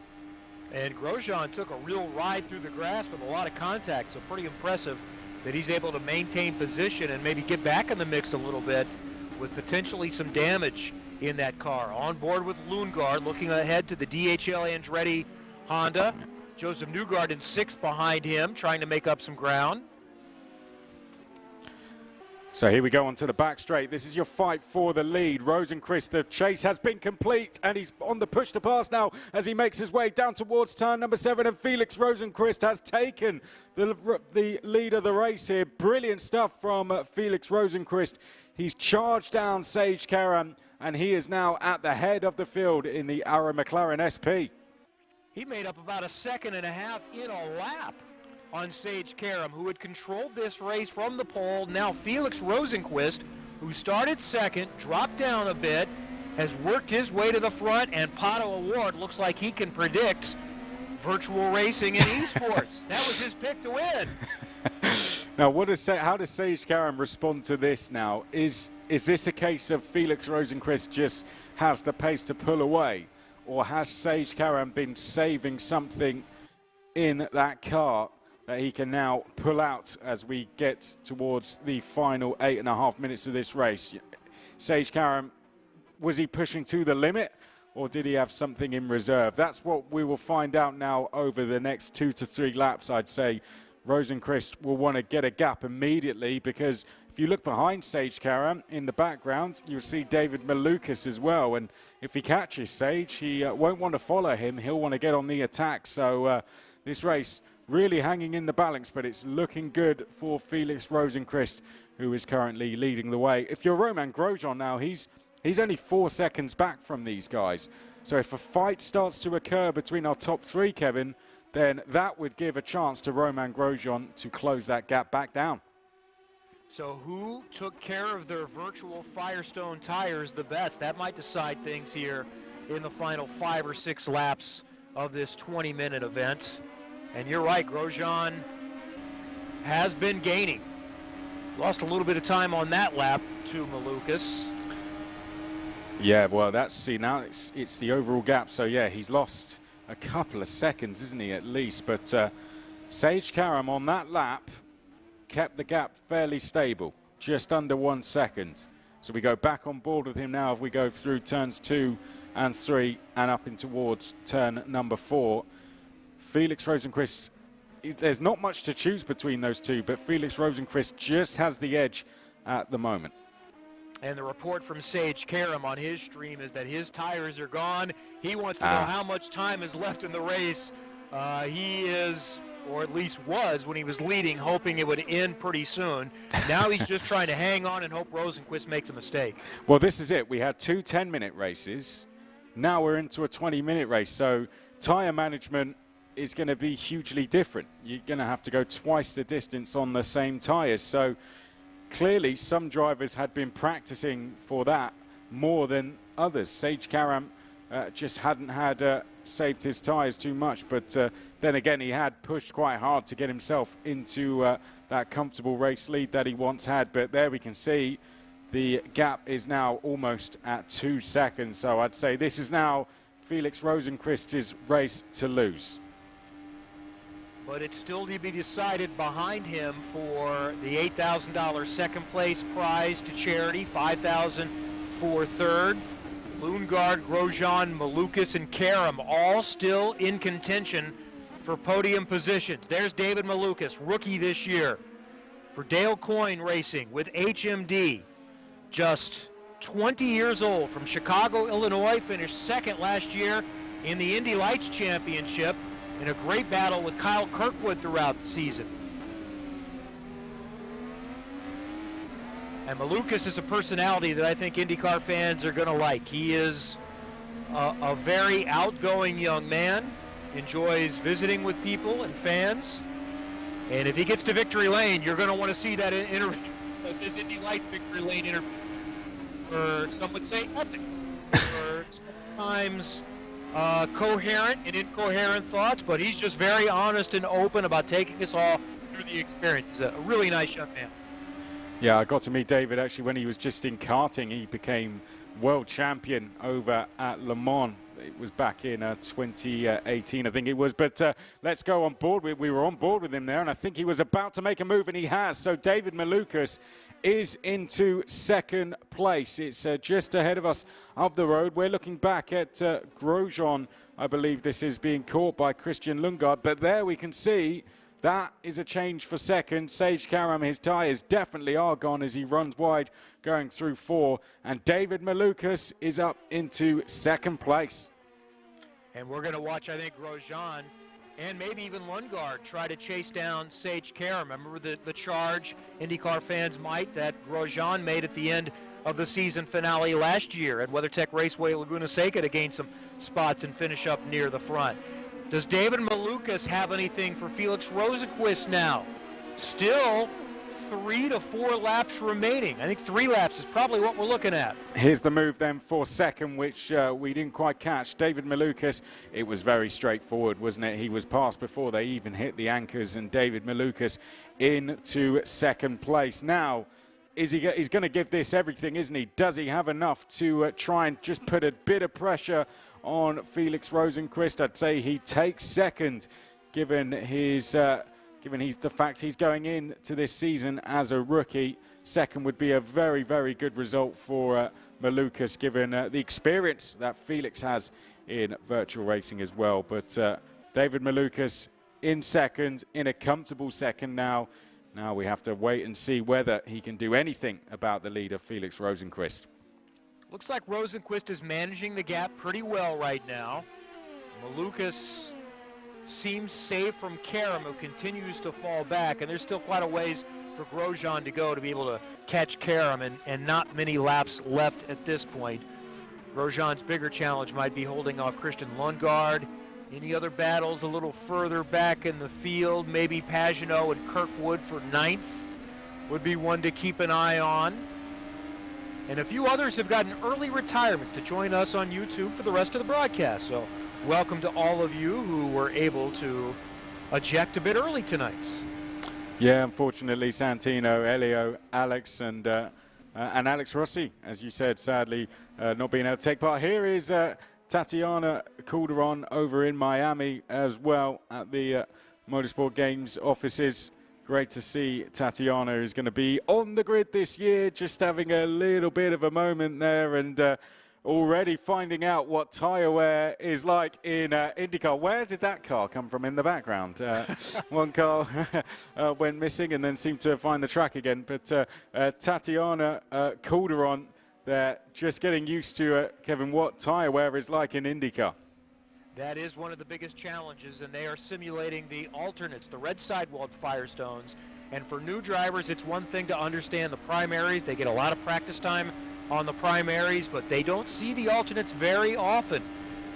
And Grosjean took a real ride through the grass with a lot of contact, so pretty impressive that he's able to maintain position and maybe get back in the mix a little bit with potentially some damage in that car. On board with Lundgaard, looking ahead to the DHL Andretti Honda. Joseph Newgarden 6th behind him, trying to make up some ground. So here we go onto the back straight. This is your fight for the lead. Rosenqvist, the chase has been complete, and he's on the push to pass now as he makes his way down towards turn number 7, and Felix Rosenqvist has taken the lead of the race here. Brilliant stuff from Felix Rosenqvist. He's charged down Sage Karam, and he is now at the head of the field in the Arrow McLaren SP. He made up about 1.5 seconds in a lap on Sage Karam, who had controlled this race from the pole. Now Felix Rosenqvist, who started second, dropped down a bit, has worked his way to the front, and Pato Award looks like he can predict virtual racing in esports. That was his pick to win. Now, how does Sage Karam respond to this now? Is this a case of Felix Rosenqvist just has the pace to pull away, or has Sage Karam been saving something in that car that he can now pull out as we get towards the final 8.5 minutes of this race? Sage Karam, was he pushing to the limit, or did he have something in reserve? That's what we will find out now over the next 2 to 3 laps, I'd say. Rosenqvist will want to get a gap immediately, because if you look behind Sage Karam in the background, you'll see David Malukas as well. And if he catches Sage, he won't want to follow him. He'll want to get on the attack. So this race really hanging in the balance, but it's looking good for Felix Rosenqvist, who is currently leading the way. If you're Romain Grosjean now, he's only 4 seconds back from these guys. So if a fight starts to occur between our top 3, Kevin, then that would give a chance to Romain Grosjean to close that gap back down. So who took care of their virtual Firestone tires the best? That might decide things here in the final 5 or 6 laps of this 20-minute event. And you're right, Grosjean has been gaining. Lost a little bit of time on that lap to Malukas. Yeah, well, now it's the overall gap. So yeah, he's lost a couple of seconds, isn't he, at least? But Sage Karam on that lap kept the gap fairly stable, just under 1 second. So we go back on board with him now if we go through turns 2 and 3 and up in towards turn number 4. Felix Rosenqvist, there's not much to choose between those two, but Felix Rosenqvist just has the edge at the moment. And the report from Sage Karam on his stream is that his tires are gone. He wants to know how much time is left in the race. He is, or at least was when he was leading, hoping it would end pretty soon. Now he's just trying to hang on and hope Rosenqvist makes a mistake. Well, this is it. We had 2 10-minute races. Now we're into a 20-minute race. So tire management is going to be hugely different. You're going to have to go twice the distance on the same tires. So clearly some drivers had been practicing for that more than others. Sage Karam just hadn't saved his tires too much, but then again he had pushed quite hard to get himself into that comfortable race lead that he once had. But there we can see the gap is now almost at 2 seconds. So I'd say this is now Felix Rosenqvist's race to lose. But it's still to be decided behind him for the $8,000 second place prize to charity, $5,000 for third. Lundgaard, Grosjean, Malukas, and Karam all still in contention for podium positions. There's David Malukas, rookie this year, for Dale Coyne Racing with HMD. Just 20 years old, from Chicago, Illinois, finished second last year in the Indy Lights Championship in a great battle with Kyle Kirkwood throughout the season. And Malukas is a personality that I think IndyCar fans are going to like. He is a very outgoing young man, enjoys visiting with people and fans. And if he gets to victory lane, you're going to want to see that interview, because his Indy Lights victory lane interview, or some would say epic, or sometimes coherent and incoherent thoughts, but he's just very honest and open about taking us all through the experience. He's a really nice young man. Yeah, I got to meet David actually when he was just in karting. He became world champion over at Le Mans. It was back in 2018, I think it was. But let's go on board. We were on board with him there, and I think he was about to make a move, and he has. So David Malukas is into second place. It's just ahead of us up the road. We're looking back at Grosjean. I believe this is being caught by Christian Lundgaard. But there we can see that is a change for second. Sage Karam, his tyres definitely are gone as he runs wide going through 4. And David Malukas is up into second place. And we're going to watch, I think, Grosjean and maybe even Lundgaard try to chase down Sage Karam. Remember the charge IndyCar fans might that Grosjean made at the end of the season finale last year at WeatherTech Raceway Laguna Seca to gain some spots and finish up near the front. Does David Malukas have anything for Felix Rosenqvist now? Still 3 to 4 laps remaining. I think 3 laps is probably what we're looking at. Here's the move then for second, which we didn't quite catch. David Malukas, it was very straightforward, wasn't it? He was passed before they even hit the anchors, and David Malukas into second place. Now, he's going to give this everything, isn't he? Does he have enough to try and just put a bit of pressure on Felix Rosenqvist? I'd say he takes second, given the fact he's going into this season as a rookie. Second would be a very, very good result for Malukas, given the experience that Felix has in virtual racing as well. But David Malukas in second, in a comfortable second now. Now we have to wait and see whether he can do anything about the leader, Felix Rosenqvist. Looks like Rosenqvist is managing the gap pretty well right now. Malukas seems safe from Karam, who continues to fall back, and there's still quite a ways for Grosjean to go to be able to catch Karam, and not many laps left at this point. Grosjean's bigger challenge might be holding off Christian Lundgaard. Any other battles a little further back in the field? Maybe Pagenaud and Kirkwood for 9th. would be one to keep an eye on. And a few others have gotten early retirements to join us on YouTube for the rest of the broadcast. So welcome to all of you who were able to eject a bit early tonight. Yeah, unfortunately, Santino, Elio, Alex, and Alex Rossi, as you said, sadly not being able to take part. Here is Tatiana Calderon over in Miami as well at the Motorsport Games offices. Great to see Tatiana, who's going to be on the grid this year, just having a little bit of a moment there, and already finding out what tyre wear is like in IndyCar. Where did that car come from in the background? One car went missing and then seemed to find the track again. But Tatiana Calderon, they're just getting used to, Kevin, what tyre wear is like in IndyCar. That is one of the biggest challenges, and they are simulating the alternates, the red sidewall Firestones. And for new drivers, it's one thing to understand the primaries. They get a lot of practice time on the primaries, but they don't see the alternates very often.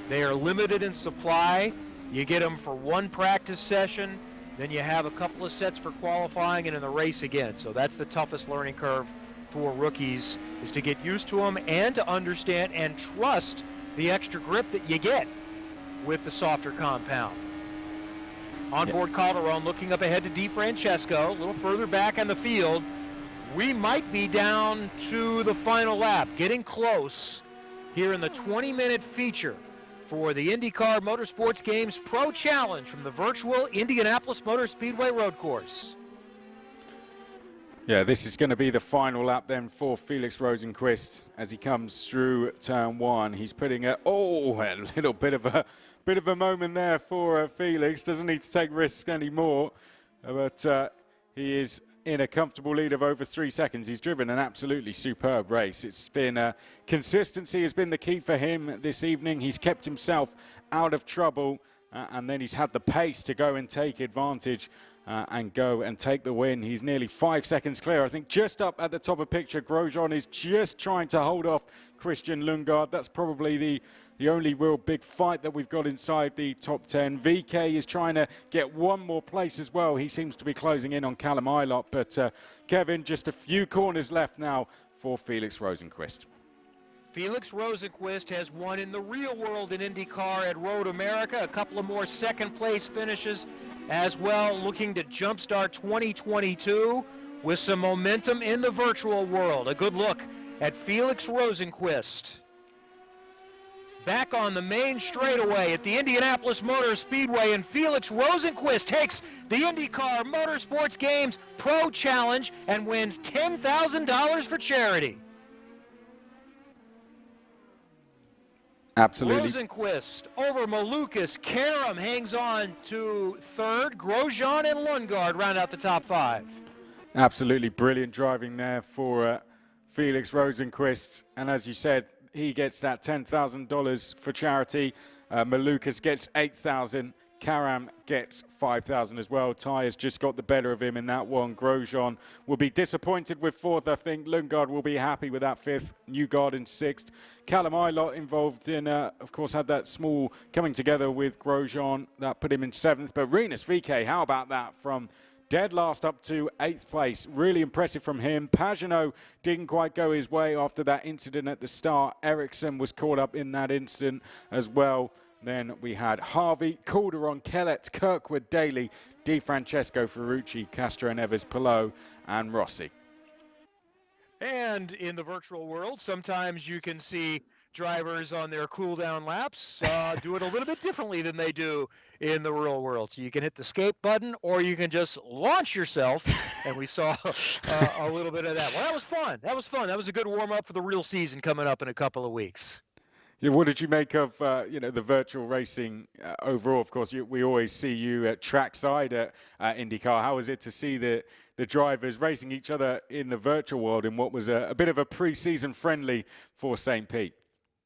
They are limited in supply. You get them for one practice session, then you have a couple of sets for qualifying and in the race again. So that's the toughest learning curve for rookies, is to get used to them and to understand and trust the extra grip that you get with the softer compound. Onboard Calderon looking up ahead to DeFrancesco, a little further back on the field. We might be down to the final lap, getting close here in the 20-minute feature for the IndyCar Motorsports Games Pro Challenge from the virtual Indianapolis Motor Speedway road course. Yeah, this is going to be the final lap then for Felix Rosenqvist as he comes through turn one. He's putting a little bit of a moment there for Felix. Doesn't need to take risks anymore, but he is in a comfortable lead of over 3 seconds. He's driven an absolutely superb race. It's been consistency has been the key for him this evening. He's kept himself out of trouble, and then he's had the pace to go and take advantage and go and take the win. He's nearly 5 seconds clear. I think just up at the top of picture, Grosjean is just trying to hold off Christian Lundgaard. That's probably the only real big fight that we've got inside the top 10. VK is trying to get one more place as well. He seems to be closing in on Callum Ilott. But Kevin, just a few corners left now for Felix Rosenqvist. Felix Rosenqvist has won in the real world in IndyCar at Road America. A couple of more second-place finishes as well, looking to jumpstart 2022 with some momentum in the virtual world. A good look at Felix Rosenqvist. Back on the main straightaway at the Indianapolis Motor Speedway, and Felix Rosenqvist takes the IndyCar Motorsports Games Pro Challenge and wins $10,000 for charity. Absolutely. Rosenqvist over Malukas. Karam hangs on to third. Grosjean and Lundgaard round out the top five. Absolutely brilliant driving there for Felix Rosenqvist. And as you said, he gets that $10,000 for charity. Malukas gets $8,000. Karam gets $5,000 as well. Ty has just got the better of him in that one. Grosjean will be disappointed with fourth. I think Lundgaard will be happy with that fifth. Newgarden sixth. Callum Ilott involved in, of course, had that small coming together with Grosjean. That put him in seventh. But Rinus VK, how about that from dead last up to 8th place. Really impressive from him. Pagenaud didn't quite go his way after that incident at the start. Ericsson was caught up in that incident as well. Then we had Harvey, Calderon, Kellett, Kirkwood, Daly, DeFrancesco, Ferrucci, Castro, Neves, Palou, and Rossi. And in the virtual world, sometimes you can see drivers on their cool-down laps do it a little bit differently than they do in the real world. So you can hit the escape button, or you can just launch yourself, and we saw a little bit of that. Well, that was fun. That was fun. That was a good warm-up for the real season coming up in a couple of weeks. Yeah, what did you make of the virtual racing overall? Of course, we always see you at trackside at IndyCar. How was it to see the drivers racing each other in the virtual world in what was a bit of a pre-season friendly for St. Pete?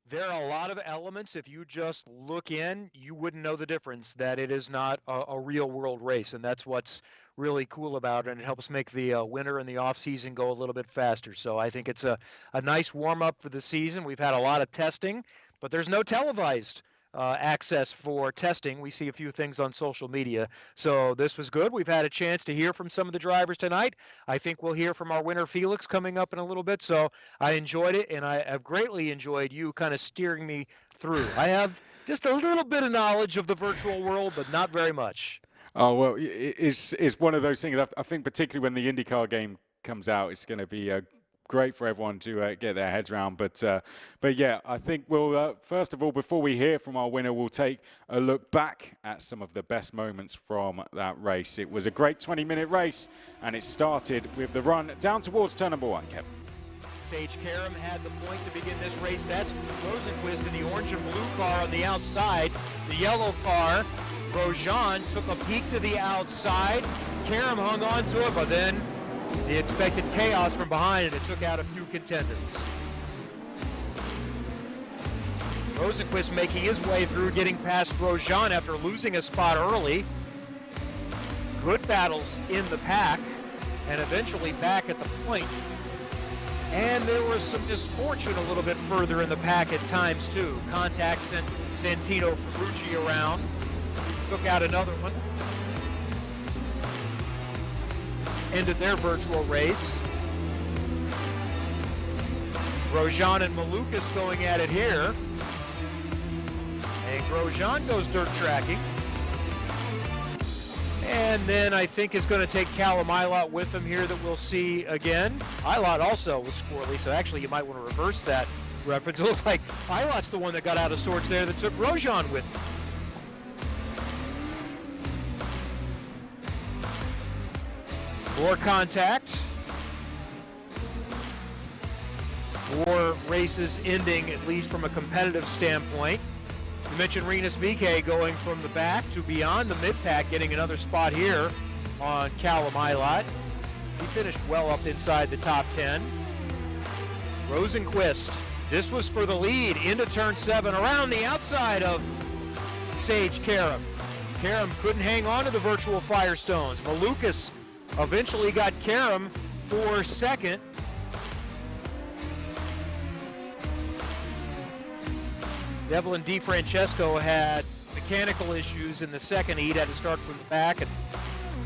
There are a lot of elements. If you just look in, you wouldn't know the difference, that it is not a real world race, and that's what's really cool about it, and it helps make the winter and the off season go a little bit faster. So I think it's a nice warm up for the season. We've had a lot of testing, but there's no televised access for testing. We see a few things on social media. So this was good. We've had a chance to hear from some of the drivers tonight. I think we'll hear from our winner, Felix, coming up in a little bit. So I enjoyed it, and I have greatly enjoyed you kind of steering me through. I have just a little bit of knowledge of the virtual world, but not very much. Oh, well, it's one of those things. I think particularly when the IndyCar game comes out, it's going to be great for everyone to get their heads around. But yeah, I think we'll, first of all, before we hear from our winner, we'll take a look back at some of the best moments from that race. It was a great 20-minute race, and it started with the run down towards turn number 1, Kevin. Sage Karam had the point to begin this race. That's Rosenqvist in the orange and blue car on the outside. The yellow car, Grosjean, took a peek to the outside. Karam hung on to it, but then the expected chaos from behind, and it took out a few contenders. Rosenqvist making his way through, getting past Grosjean after losing a spot early. Good battles in the pack, and eventually back at the point. And there was some misfortune a little bit further in the pack at times, too. Contact sent Santino Ferrucci around. Took out another one. Ended their virtual race. Grosjean and Malukas going at it here. And Grosjean goes dirt tracking. And then I think is going to take Callum Ilott with him here that we'll see again. Ilott also was squirrely, so actually you might want to reverse that reference. It looked like Ilott's the one that got out of sorts there that took Grosjean with him. More contact. More races ending, at least from a competitive standpoint. You mentioned Rinus VeeKay going from the back to beyond the mid-pack, getting another spot here on Callum Ilott. He finished well up inside the top 10. Rosenqvist, this was for the lead into turn 7, around the outside of Sage Karam. Karam couldn't hang on to the virtual Firestones. Malukas eventually got Karam for second. Devlin DiFrancesco had mechanical issues in the second heat, had to start from the back, and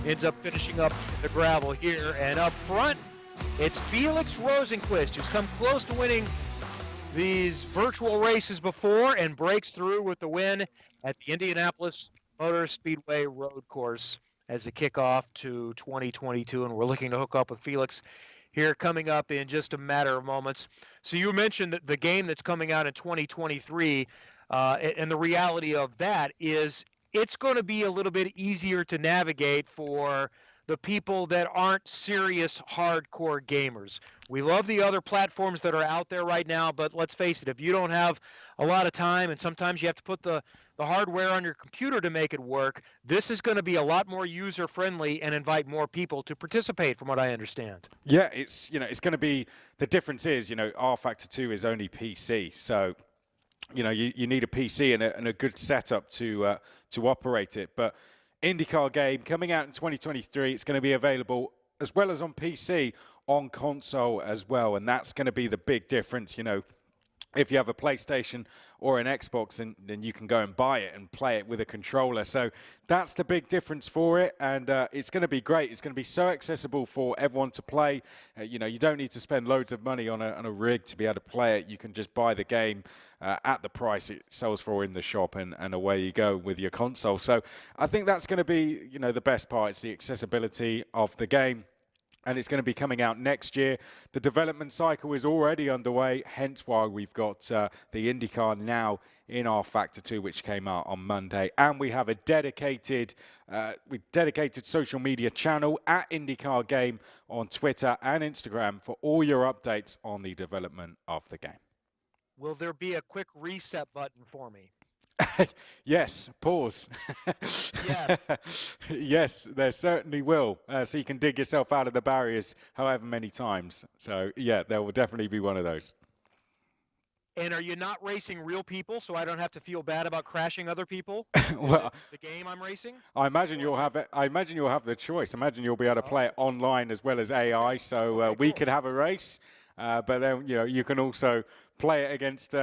ends up finishing up the gravel here. And up front, it's Felix Rosenqvist, who's come close to winning these virtual races before and breaks through with the win at the Indianapolis Motor Speedway Road Course as a kickoff to 2022. And we're looking to hook up with Felix here coming up in just a matter of moments. So you mentioned the game that's coming out in 2023, and the reality of that is it's going to be a little bit easier to navigate for the people that aren't serious hardcore gamers. We love the other platforms that are out there right now, but let's face it, if you don't have a lot of time, and sometimes you have to put the hardware on your computer to make it work, this is going to be a lot more user-friendly and invite more people to participate, from what I understand. Yeah, it's going to be, the difference is, R Factor 2 is only PC, so you need a PC and a good setup to operate it. But IndyCar game coming out in 2023, it's going to be available as well as on PC, on console as well, and that's going to be the big difference. If you have a PlayStation or an Xbox, then you can go and buy it and play it with a controller. So that's the big difference for it, and it's going to be great. It's going to be so accessible for everyone to play. You don't need to spend loads of money on a rig to be able to play it. You can just buy the game at the price it sells for in the shop, and away you go with your console. So I think that's going to be, the best part. It's the accessibility of the game. And it's going to be coming out next year. The development cycle is already underway, hence why we've got the IndyCar now in R Factor 2, which came out on Monday. And we have a dedicated social media channel at IndyCar Game on Twitter and Instagram for all your updates on the development of the game. Will there be a quick reset button for me? Yes, pause. Yes. Yes, there certainly will. So you can dig yourself out of the barriers however many times. So, yeah, there will definitely be one of those. And are you not racing real people, so I don't have to feel bad about crashing other people? Well, the game I'm racing? I imagine you'll have it. I imagine you'll have the choice. I imagine you'll be able to play it online as well as AI. So we could have a race, but then you can also play it against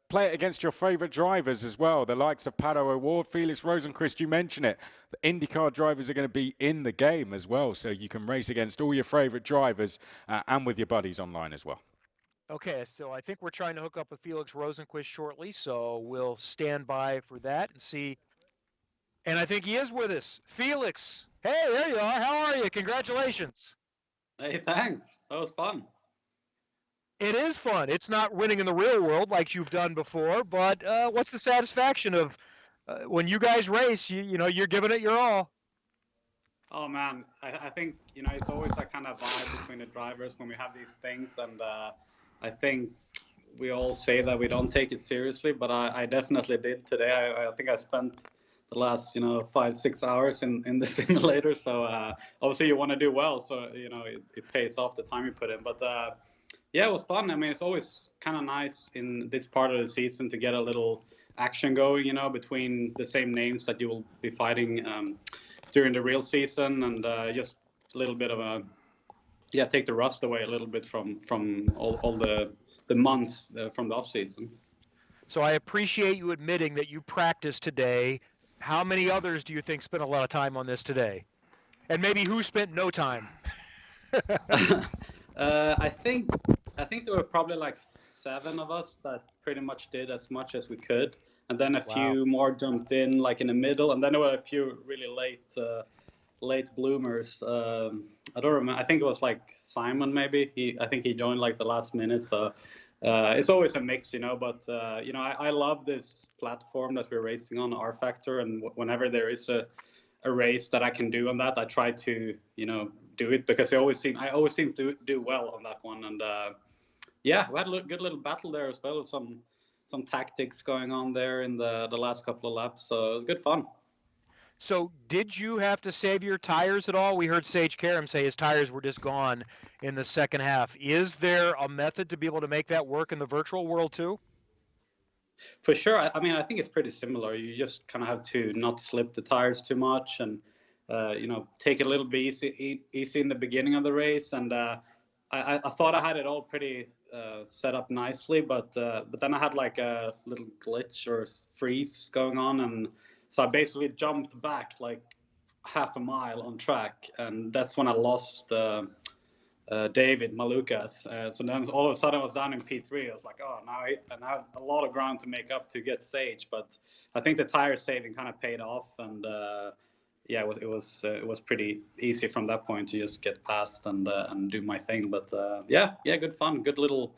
play it against your favorite drivers as well, the likes of Pato O'Ward, Felix Rosenqvist, you mentioned it. The IndyCar drivers are going to be in the game as well, so you can race against all your favorite drivers and with your buddies online as well. Okay, so I think we're trying to hook up with Felix Rosenqvist shortly, so we'll stand by for that and see. And I think he is with us. Felix, hey, there you are. How are you? Congratulations. Hey, thanks. That was fun. It is fun. It's not winning in the real world like you've done before, but what's the satisfaction of when you guys race, you know, you're giving it your all? Oh, man. I think, you know, it's always that kind of vibe between the drivers when we have these things. And I think we all say that we don't take it seriously, but I definitely did today. I think I spent the last, 5-6 hours in the simulator. So obviously you want to do well. So, it pays off the time you put in. But yeah, it was fun. I mean, it's always kind of nice in this part of the season to get a little action going, between the same names that you will be fighting during the real season, and just a little bit of take the rust away a little bit from all the months from the off season. So I appreciate you admitting that you practiced today. How many others do you think spent a lot of time on this today? And maybe who spent no time? I think there were probably like 7 of us that pretty much did as much as we could, and then a few more jumped in like in the middle, and then there were a few really late bloomers. I don't remember. I think it was like Simon maybe. I think he joined like the last minute. So it's always a mix, But I love this platform that we're racing on, R Factor, and whenever there is a race that I can do on that, I try to do it, because I always seem to do well on that one. And we had a good little battle there as well, with some tactics going on there in the last couple of laps. So it was good fun. So did you have to save your tires at all? We heard Sage Karam say his tires were just gone in the second half. Is there a method to be able to make that work in the virtual world too? For sure. I mean, I think it's pretty similar. You just kind of have to not slip the tires too much, and take it a little bit easy in the beginning of the race. And I thought I had it all pretty set up nicely, but then I had like a little glitch or freeze going on, and so I basically jumped back like half a mile on track, and that's when I lost David Malukas. So then all of a sudden I was down in P3. I was like, oh, now I have a lot of ground to make up to get Sage, but I think the tire saving kind of paid off, and it was pretty easy from that point to just get past and do my thing. But good fun, good little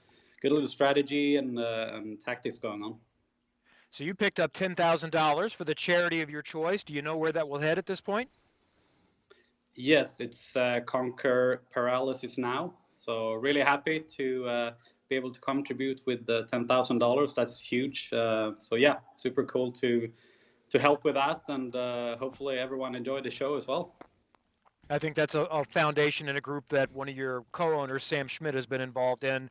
strategy and tactics going on. So you picked up $10,000 for the charity of your choice. Do you know where that will head at this point? Yes, it's Conquer Paralysis Now. So really happy to be able to contribute with the $10,000. That's huge. Super cool to help with that, and hopefully everyone enjoyed the show as well. I think that's a foundation and a group that one of your co-owners, Sam Schmidt, has been involved in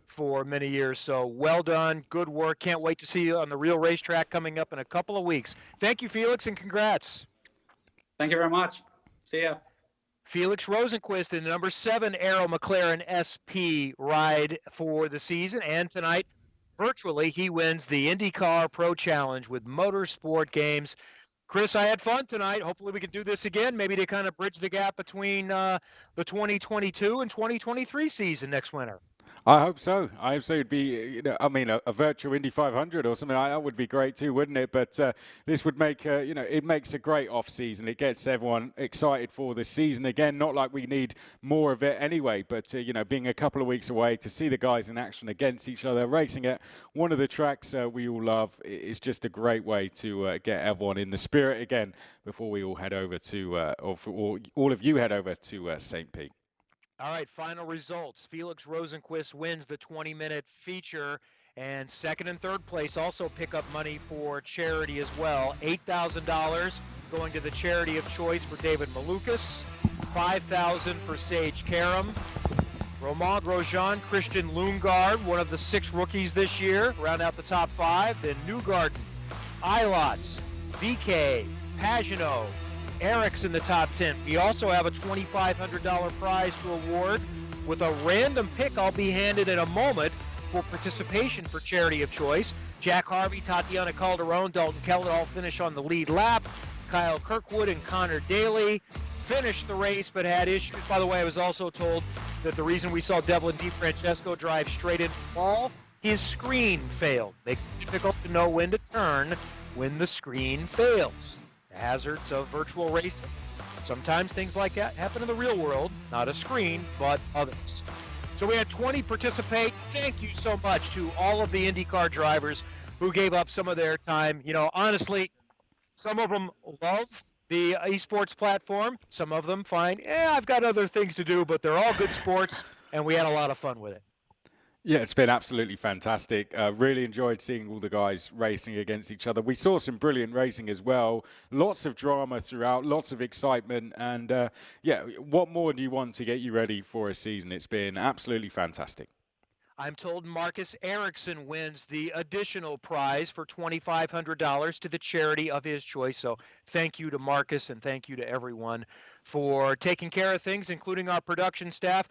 for many years. So well done, good work. Can't wait to see you on the real racetrack coming up in a couple of weeks. Thank you, Felix, and congrats. Thank you very much. See ya. Felix Rosenqvist in the number 7 Aero McLaren SP ride for the season, and tonight, virtually, he wins the INDYCAR Pro Challenge with Motorsport games. Chris, I had fun tonight. Hopefully we can do this again, maybe to kind of bridge the gap between the 2022 and 2023 season next winter. I hope so. It'd be, a virtual Indy 500 or something like that would be great too, wouldn't it? But this would make, it makes a great off season. It gets everyone excited for the season again. Not like we need more of it anyway, but being a couple of weeks away to see the guys in action against each other, racing at one of the tracks we all love, is just a great way to get everyone in the spirit again before we all head over to, all of you head over to St. Pete. All right, final results. Felix Rosenqvist wins the 20-minute feature, and second and third place also pick up money for charity as well. $8,000 going to the charity of choice for David Malukas, $5,000 for Sage Karam, Romain Grosjean, Christian Lundgaard, one of the 6 rookies this year, round out the top 5. Then Newgarden, Eilots, VK, Pagenaud, Eric's in the top 10. We also have a $2,500 prize to award with a random pick I'll be handed in a moment for participation for charity of choice. Jack Harvey, Tatiana Calderon, Dalton Kellett all finish on the lead lap. Kyle Kirkwood and Connor Daly finished the race but had issues. By the way, I was also told that the reason we saw Devlin DiFrancesco drive straight into the wall, his screen failed. Makes it difficult to know when to turn when the screen fails. The hazards of virtual racing. Sometimes things like that happen in the real world, not a screen, but others. So we had 20 participate. Thank you so much to all of the IndyCar drivers who gave up some of their time. You know, honestly, some of them love the esports platform. Some of them find, I've got other things to do, but they're all good sports, and we had a lot of fun with it. Yeah, it's been absolutely fantastic. Really enjoyed seeing all the guys racing against each other. We saw some brilliant racing as well. Lots of drama throughout, lots of excitement. And what more do you want to get you ready for a season? It's been absolutely fantastic. I'm told Marcus Ericsson wins the additional prize for $2,500 to the charity of his choice. So thank you to Marcus and thank you to everyone for taking care of things, including our production staff.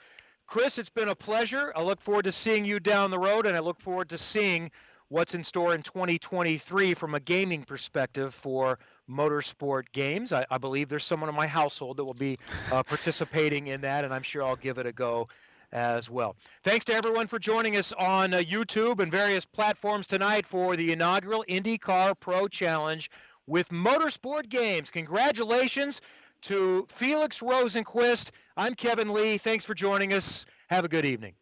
Chris, it's been a pleasure. I look forward to seeing you down the road, and I look forward to seeing what's in store in 2023 from a gaming perspective for Motorsport games. I believe there's someone in my household that will be participating in that, and I'm sure I'll give it a go as well. Thanks to everyone for joining us on YouTube and various platforms tonight for the inaugural INDYCAR Pro Challenge with Motorsport games. Congratulations to Felix Rosenqvist. I'm Kevin Lee. Thanks for joining us. Have a good evening.